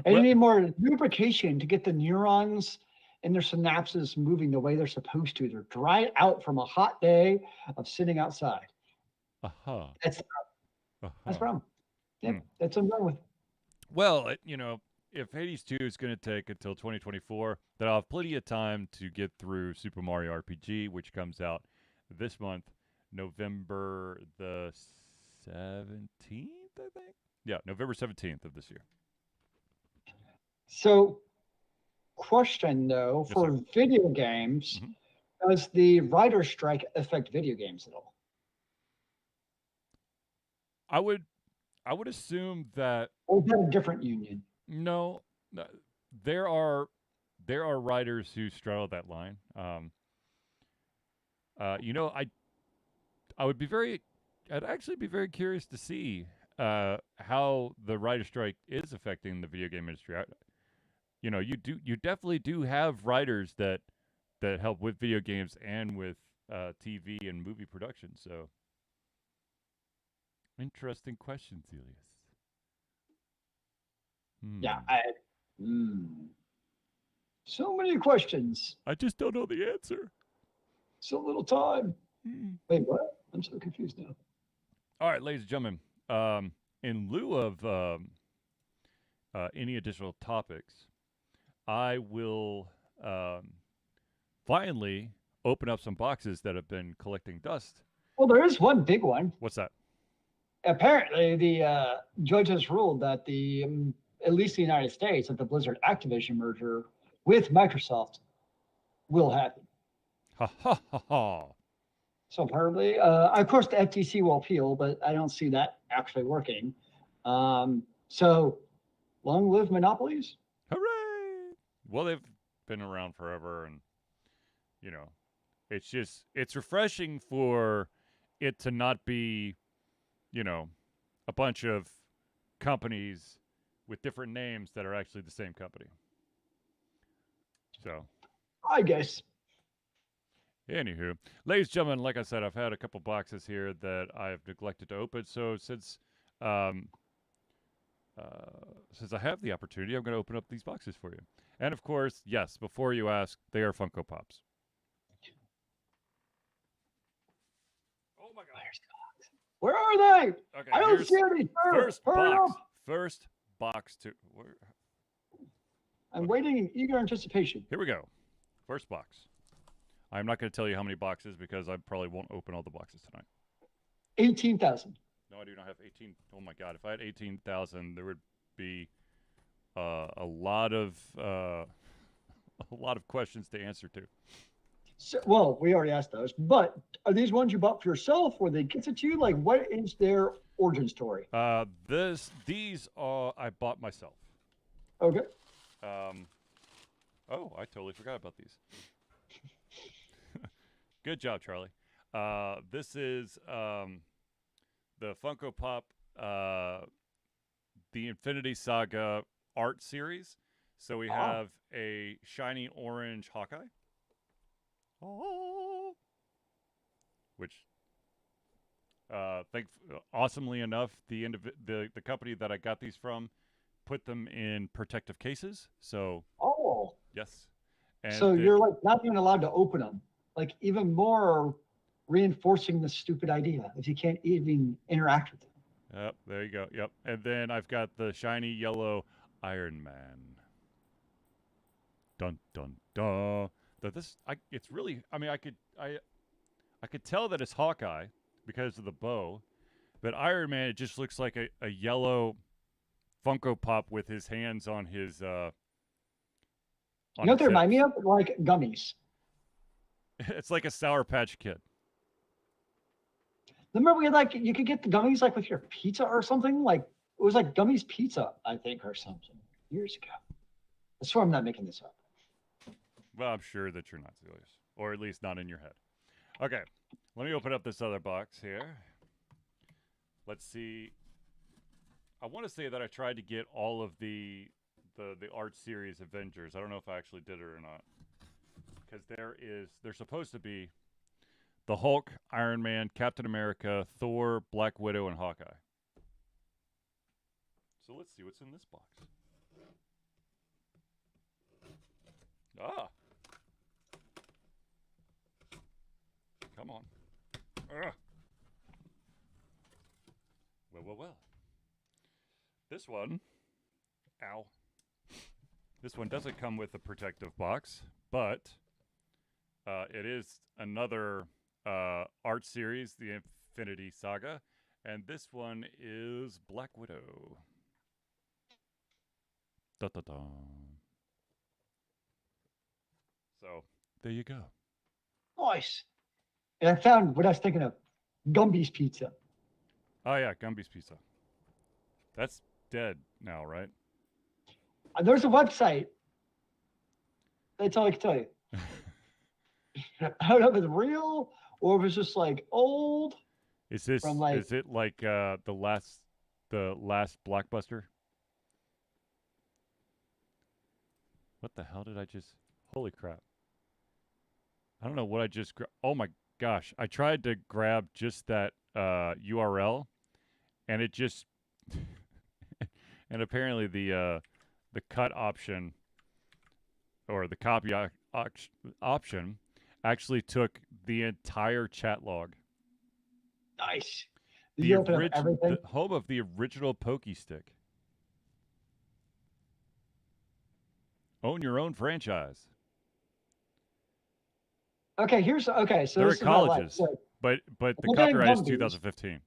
B: And
A: Well,
B: you need more lubrication to get the neurons and their synapses moving the way they're supposed to. They're dried out from a hot day of sitting outside.
A: uh-huh.
B: That's
A: Uh-huh.
B: the problem. Yep,
A: Hmm.
B: that's what I'm done with.
A: Well, if Hades 2 is going to take until 2024, then I'll have plenty of time to get through Super Mario RPG, which comes out this month, November the 17th, I think. Yeah, November 17th of this year.
B: So, question though,
A: Yes,
B: for
A: sir.
B: video games,
A: Mhm.
B: does the writer's strike affect video games at all?
A: I would assume that
B: Or is that a different union?
A: no, there are writers who straddle that line. I would be very, I'd actually be very curious to see how the writer strike is affecting the video game industry. You definitely do have writers that help with video games and with TV and movie production. So interesting question, Zelius.
B: Yeah,
A: Hmm.
B: hmm. So many questions,
A: I just don't know the answer.
B: so little time.
A: Hmm.
B: Wait, what? I'm so confused now.
A: All right, ladies and gentlemen. In lieu of any additional topics, I will finally open up some boxes that have been collecting dust.
B: Well, there is one big one.
A: What's that?
B: Apparently, the judge has ruled that at least the United States, that the Blizzard Activision merger with Microsoft will happen.
A: Ha ha ha ha.
B: So apparently, of course, the FTC will appeal, but I don't see that actually working. So long live monopolies.
A: Hooray! Well, they've been around forever, and you know, it's refreshing for it to not be, you know, a bunch of companies with different names that are actually the same company. So,
B: I guess.
A: anywho, ladies and gentlemen, like I said, I've had a couple boxes here that I've neglected to open. So um, since I have the opportunity, I'm going to open up these boxes for you. And of course, yes, before you ask, they are Funko Pops. Oh my god!
B: Where are they?
A: Okay,
B: I don't
A: here's
B: see any.
A: first
B: Hurry
A: box.
B: up.
A: First box to.
B: I'm
A: Okay.
B: waiting in eager anticipation.
A: Here we go. First box. I'm not going to tell you how many boxes because I probably won't open all the boxes tonight.
B: 18,000.
A: No, I do not have 18. Oh my god! If I had 18,000, there would be a lot of a lot of questions to answer to.
B: So, well, we already asked those, but are these ones you bought for yourself? Were they gifted to you? Like, what is their origin story?
A: These are I bought myself.
B: Okay.
A: Oh, I totally forgot about these. Good job, Charlie. This is the Funko Pop, the Infinity Saga art series. So we have a shiny orange Hawkeye, which, awesomely enough, the company that I got these from put them in protective cases. So yes, and
B: so you're like not even allowed to open them. Like even more reinforcing the stupid idea if you can't even interact with them.
A: Yep, there you go. Yep, and then I've got the shiny yellow Iron Man. Dun dun dun. It's really. I mean, I could tell that it's Hawkeye because of the bow, but Iron Man, it just looks like a yellow Funko Pop with his hands on his
B: You know what they remind me
A: hips.
B: of? Like gummies.
A: It's like a Sour Patch Kid.
B: Remember we had like you could get the gummies like with your pizza or something? Like it was like gummies pizza, I think, or something years ago. I swear I'm not making this up.
A: Well, I'm sure that you're not serious, or at least not in your head. Okay, let me open up this other box here. Let's see. I want to say that I tried to get all of the art series Avengers. I don't know if I actually did it or not, because there's supposed to be the Hulk, Iron Man, Captain America, Thor, Black Widow, and Hawkeye. So let's see what's in this box. Ah, come on. Ugh. Well. This one, ow. This one doesn't come with a protective box, but it is another art series, the Infinity Saga, and this one is Black Widow. Da da da. So there you go.
B: Nice. And I found what I was thinking of: Gumby's Pizza.
A: Oh yeah, Gumby's Pizza. That's dead now, right?
B: There's a website. That's all I can tell you. I don't know if it's real or if it's just like old from like.
A: Is it like the last blockbuster? What the hell did I just? Holy crap! I don't know what I just. Oh my gosh! I tried to grab just that URL, and it just. And apparently the cut option or the copy option actually took the entire chat log.
B: Nice. Did you open up everything?
A: The home of the original Pokey Stick. Own your own franchise.
B: Okay, so
A: They're
B: this
A: at
B: is what I like.
A: colleges,
B: So
A: but the
B: we're getting
A: copyright is
B: Gumby's,
A: 2015.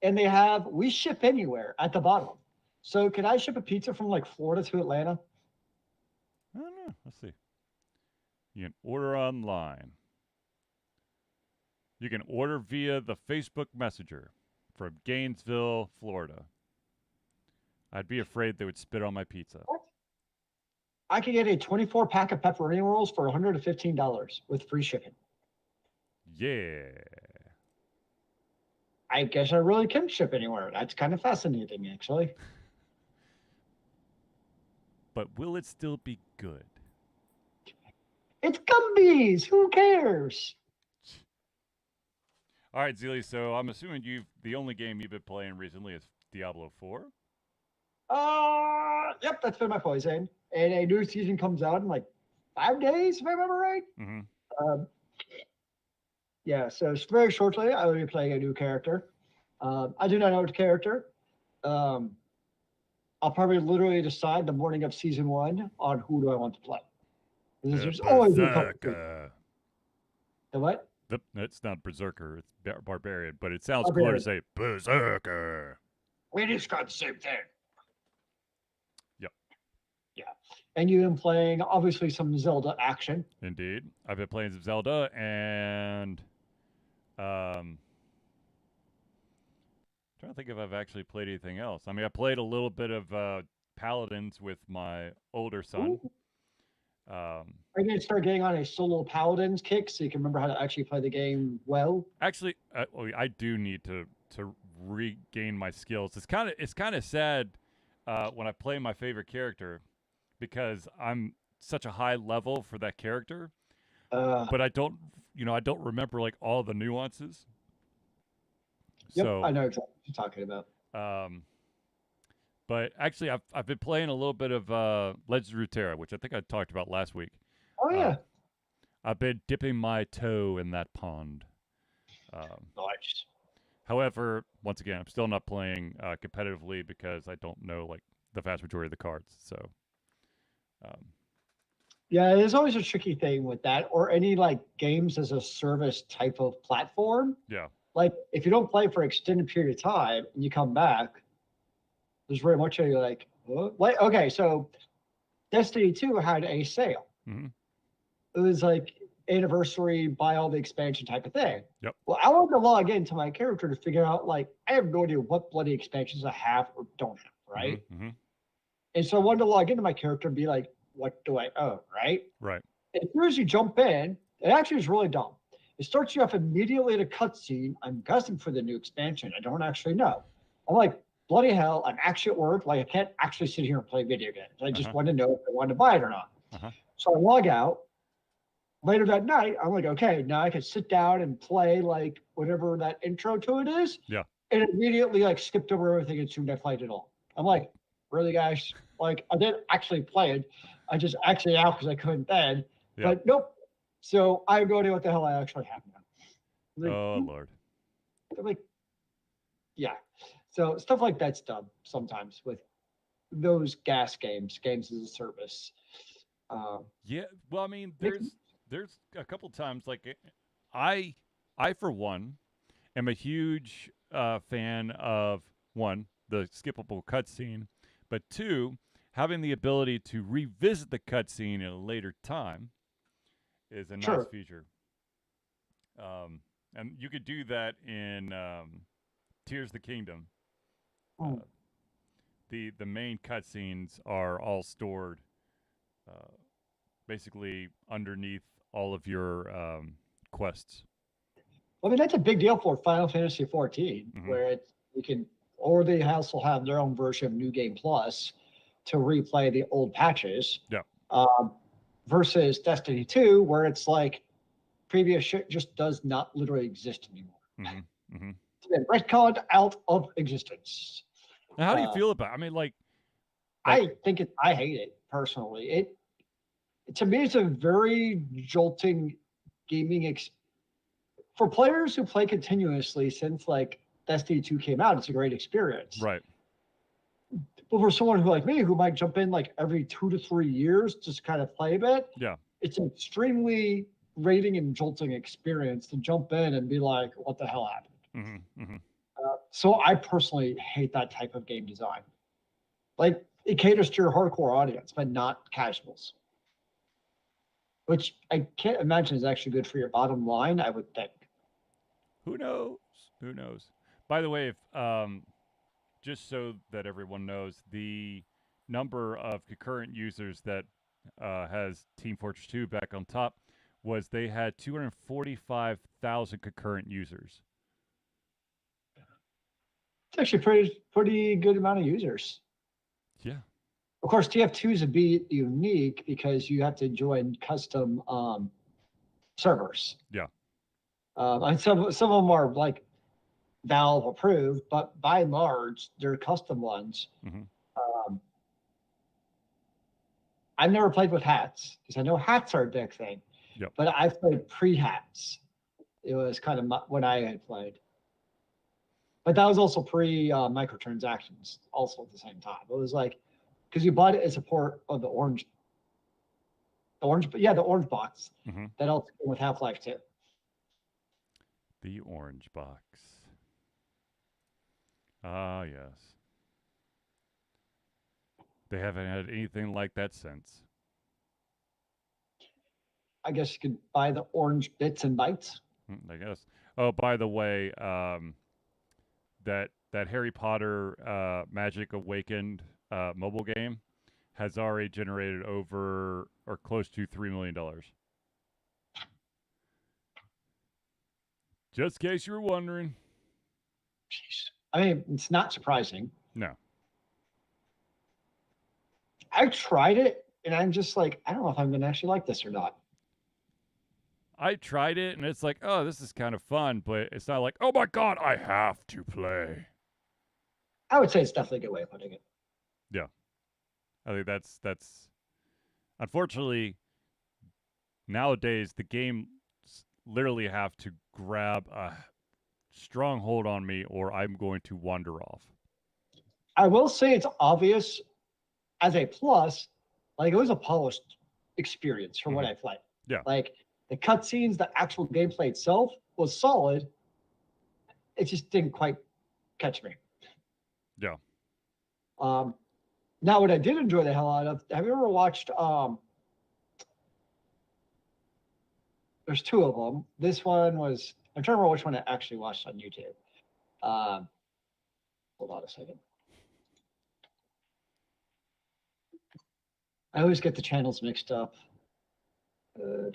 B: and they have we ship anywhere at the bottom. So could I ship a pizza from like Florida to Atlanta?
A: I don't know. Let's see. You can order online. You can order via the Facebook Messenger from Gainesville, Florida. I'd be afraid they would spit on my pizza.
B: What? I could get a 24 pack of pepperoni rolls for $115 with free shipping.
A: Yeah.
B: I guess I really can ship anywhere. That's kind of fascinating, actually.
A: But will it still be good?
B: It's Gumby's. Who cares?
A: All right, Zeely. So I'm assuming the only game you've been playing recently is Diablo 4.
B: Yep, that's been my poison. And a new season comes out in like 5 days, if I remember right.
A: Mm-hmm.
B: Yeah, so very shortly, I will be playing a new character. I do not know the character. I'll probably literally decide the morning of season 1 on who do I want to play. There's always a couple. The what?
A: It's not Berserker. It's Barbarian, but it sounds
B: Barbarian.
A: cooler to say Berserker.
B: We just got the same thing.
A: Yep.
B: Yeah. And you've been playing, obviously, some Zelda action.
A: Indeed. I've been playing some Zelda and trying to think if I've actually played anything else. I mean, I played a little bit of Paladins with my older son.
B: Are you going to start getting on a solo Paladins kick so you can remember how to actually play the game well?
A: Actually, I do need to regain my skills. It's kind of sad when I play my favorite character because I'm such a high level for that character, but I don't remember like all the nuances.
B: Yep,
A: So
B: I know exactly what you're talking about.
A: But actually, I've been playing a little bit of Legends of Runeterra, which I think I talked about last week.
B: Oh yeah.
A: I've been dipping my toe in that pond.
B: Nice.
A: However, once again, I'm still not playing competitively because I don't know like the vast majority of the cards. So,
B: Yeah, there's always a tricky thing with that, or any like games as a service type of platform.
A: Yeah.
B: Like if you don't play for an extended period of time and you come back, there's very much a like, what? Like okay, so Destiny 2 had a sale.
A: Mm-hmm.
B: It was like anniversary, buy all the expansion type of thing.
A: Yep.
B: Well, I wanted to log into my character to figure out like I have no idea what bloody expansions I have or don't have,
A: Mm-hmm.
B: right?
A: Mm-hmm.
B: And so I wanted to log into my character and be like, what do I own, right?
A: Right.
B: And as soon as you jump in, it actually is really dumb. It starts you off immediately at a cutscene. I'm guessing for the new expansion. I don't actually know. I'm like, bloody hell, I'm actually at work. Like, I can't actually sit here and play video games. I just
A: Uh-huh.
B: want to know if I want to buy it or not.
A: Uh-huh.
B: So I log out. Later that night, I'm like, okay, now I can sit down and play like whatever that intro to it is.
A: Yeah.
B: And immediately like skipped over everything and soon I played it all. I'm like, really, guys? Like, I didn't actually play it. I just actually out because I couldn't then.
A: Yeah.
B: But nope. So I go to what the hell I actually have now. Like,
A: Oh Lord.
B: like, yeah. So stuff like that's dumb sometimes with those gas games, games as a service.
A: Yeah. Well, I mean,
B: Make-
A: there's a couple times like I I for one am a huge fan of one the skippable cutscene, but two having the ability to revisit the cutscene at a later time is a nice
B: sure.
A: feature. And you could do that in Tears of the Kingdom.
B: Mm.
A: Uh, the main cutscenes are all stored uh, basically underneath all of your quests.
B: I mean, that's a big deal for Final Fantasy 14,
A: Mm-hmm.
B: where it's you can, or they also have their own version of New Game Plus to replay the old patches.
A: Yeah.
B: Versus Destiny 2, where it's like previous shit just does not literally exist anymore.
A: Mm-hmm. Mm-hmm.
B: It's been retconned out of existence.
A: Now, how do you feel about it? I mean, like
B: I think it. I hate it personally. It to me, it's a very jolting gaming for players who play continuously since like Destiny 2 came out. It's a great experience.
A: right.
B: But for someone who like me, who might jump in like every 2 to 3 years, just kind of play a bit,
A: Yeah.
B: it's an extremely rating and jolting experience to jump in and be like, what the hell happened?
A: Mm-hmm. Mm-hmm.
B: So I personally hate that type of game design. Like it caters to your hardcore audience, but not casuals. Which I can't imagine is actually good for your bottom line, I would think.
A: Who knows? Who knows? By the way, if just so that everyone knows, the number of concurrent users that has Team Fortress 2 back on top was they had 245,000 concurrent users.
B: It's actually pretty good amount of users.
A: Yeah.
B: Of course, TF2 is a bit unique because you have to join custom servers.
A: Yeah.
B: And some of them are like Valve approved, but by and large, they're custom ones.
A: Mm-hmm.
B: I've never played with hats because I know hats are a big thing.
A: Yep.
B: But I've played pre-hats. It was kind of when I had played. But that was also pre microtransactions, also at the same time. It was like because you bought it as a port of the orange, the orange box
A: Mm-hmm.
B: that also came with Half-Life 2.
A: The orange box. Ah, yes. They haven't had anything like that since.
B: I guess you could buy the orange bits and bytes.
A: I guess. Oh, by the way, that Harry Potter Magic Awakened mobile game has already generated over or close to $3 million. Just in case you were wondering.
B: Jeez. I mean, it's not surprising.
A: No.
B: I tried it, and I'm just like, I don't know if I'm going to actually like this or not.
A: I tried it, and it's like, oh, this is kind of fun, but it's not like, oh my god, I have to play.
B: I would say it's definitely a good way of putting it.
A: Yeah. I think that's unfortunately nowadays the game literally have to grab a strong hold on me or I'm going to wander off.
B: I will say it's obvious as a plus, like it was a polished experience from what I played.
A: Yeah.
B: Like the cutscenes, the actual gameplay itself was solid. It just didn't quite catch me.
A: Yeah.
B: Now, what I did enjoy the hell out of, have you ever watched, there's two of them. This one was, I'm trying to remember which one I actually watched on YouTube. Hold on a second. I always get the channels mixed up. The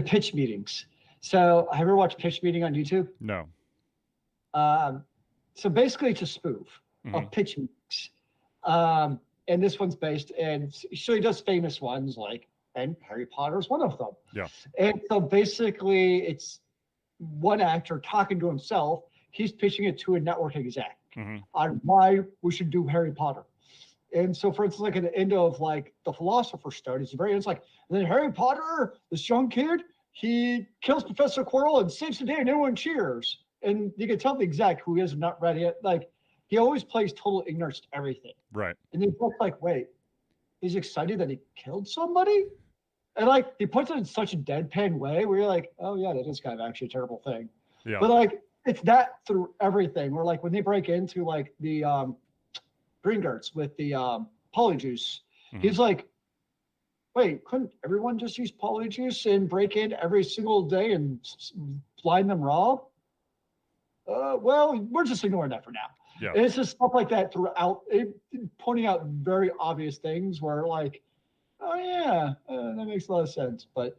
B: pitch meetings. So have you ever watched pitch meeting on YouTube?
A: No.
B: So basically it's a spoof of pitch meetings. And this one's based, and so he does famous ones like, and Harry Potter's one of them.
A: Yeah.
B: And so basically it's one actor talking to himself. He's pitching it to a network exec on why we should do Harry Potter. And so, for instance, like at the end of like the Philosopher's Stone, it's very, it's like, and then Harry Potter, this young kid, he kills Professor Quirrell and saves the day, and everyone cheers. And you can tell the exec who is not ready yet. Like he always plays total ignorance to everything.
A: Right.
B: And they're both like, wait, he's excited that he killed somebody? And like he puts it in such a deadpan way where you're like, oh yeah, that is kind of actually a terrible thing.
A: Yeah.
B: But like it's that through everything. Where like when they break into like the Gringotts with the polyjuice, he's like, wait, couldn't everyone just use polyjuice and break in every single day and blind them raw? Well, we're just ignoring that for now.
A: Yeah.
B: And it's just stuff like that throughout, pointing out very obvious things where like, oh yeah, that makes a lot of sense. But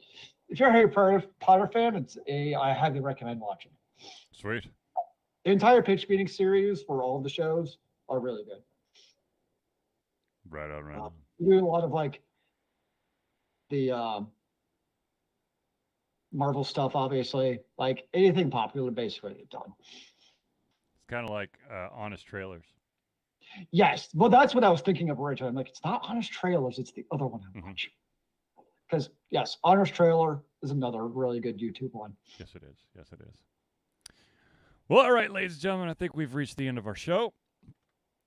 B: if you're a Harry Potter fan, I highly recommend watching it.
A: Sweet.
B: The entire pitch meeting series for all of the shows are really good.
A: Right on, right on.
B: We do a lot of like the Marvel stuff, obviously. Like anything popular, basically, they've done.
A: It's kind of like Honest Trailers.
B: Yes, well, that's what I was thinking of originally. I'm like, it's not Honest Trailers, it's the other one I watch. Because yes, Honest Trailer is another really good YouTube one.
A: Yes, it is. Yes, it is. Well, all right, ladies and gentlemen, I think we've reached the end of our show.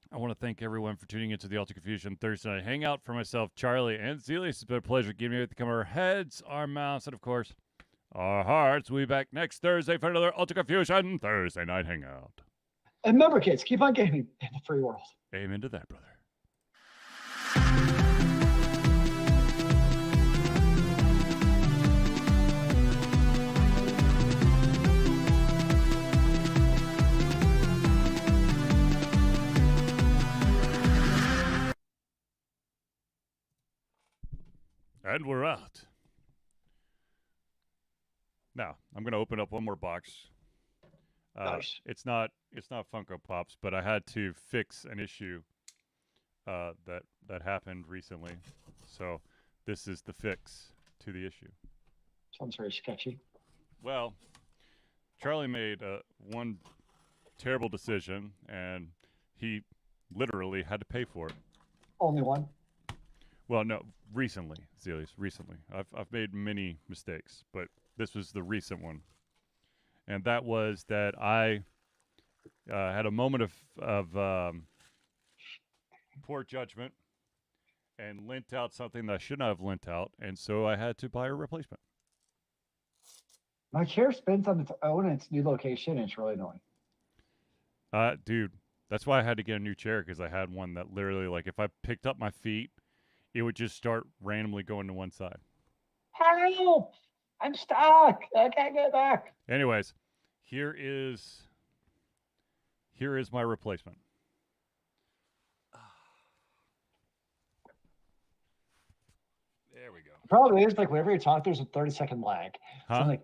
A: I want to thank everyone for tuning into the Ultra Confusion Thursday Night Hangout. For myself, Charlie, and Zelius, it's been a pleasure giving you to come our heads, our mouths, and of course, our hearts. We'll be back next Thursday for another Ultra Confusion Thursday Night Hangout.
B: And remember, kids, keep on gaming in the free world.
A: Amen to that, brother. And we're out. Now, I'm going to open up one more box.
B: Nice.
A: It's not Funko Pops, but I had to fix an issue that happened recently. So this is the fix to the issue.
B: Sounds very sketchy.
A: Well, Charlie made one terrible decision, and he literally had to pay for it.
B: Only one.
A: Well, no, recently, Zelius, recently. I've made many mistakes, but this was the recent one. And that was that I had a moment of poor judgment and lent out something that I should not have lent out, and so I had to buy a replacement.
B: My chair spins on its own in its new location, and it's really annoying.
A: Dude, that's why I had to get a new chair, because I had one that literally, like, if I picked up my feet, it would just start randomly going to one side.
B: Help! I'm stuck. I can't get back.
A: Anyways, here is my replacement. There we go.
B: The problem is, like, whenever you talk, there's a 30-second lag.
A: Huh?
B: So I'm like,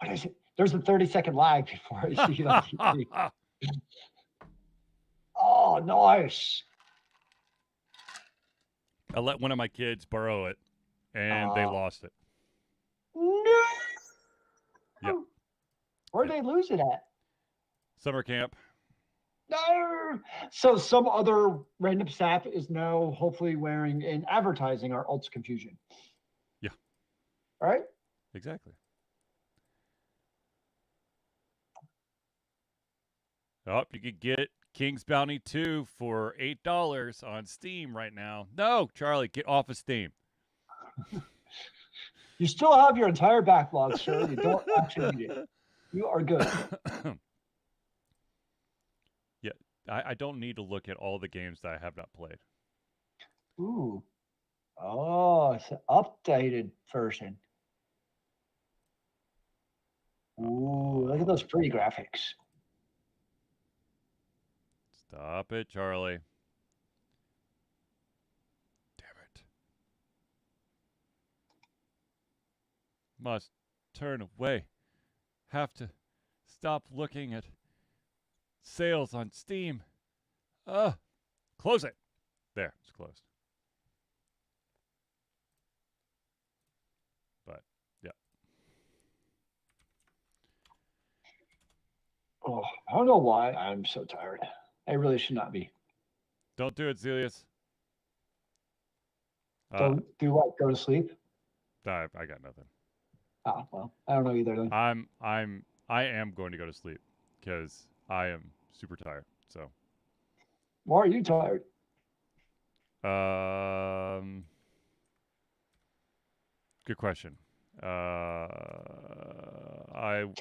B: what is it? There's a 30-second lag before I see it on TV. Oh, nice.
A: I let one of my kids borrow it, and they lost it.
B: No.
A: Yep.
B: Where'd they lose it at?
A: Summer camp.
B: No. So some other random staff is now hopefully wearing and advertising our Ultra Confusion.
A: Yeah.
B: All right?
A: Exactly. Oh, you could get King's Bounty 2 for $8 on Steam right now. No, Charlie, get off of Steam.
B: You still have your entire backlog, sir. You don't actually need it. You are good.
A: Yeah, I don't need to look at all the games that I have not played.
B: Ooh. Oh, it's an updated version. Ooh, look at those pretty graphics.
A: Stop it, Charlie. Damn it. Must turn away. Have to stop looking at sales on Steam. Close it. There, it's closed. But, yeah.
B: Oh, I don't know why I'm so tired. I really should not be.
A: Don't do it, Zelius.
B: Don't do what? Go to sleep?
A: I got nothing.
B: Oh, well, I don't know either then.
A: I am going to go to sleep because I am super tired. So,
B: Why are you tired?
A: Good question.
B: Too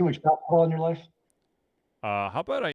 B: much alcohol in your life?
A: How about I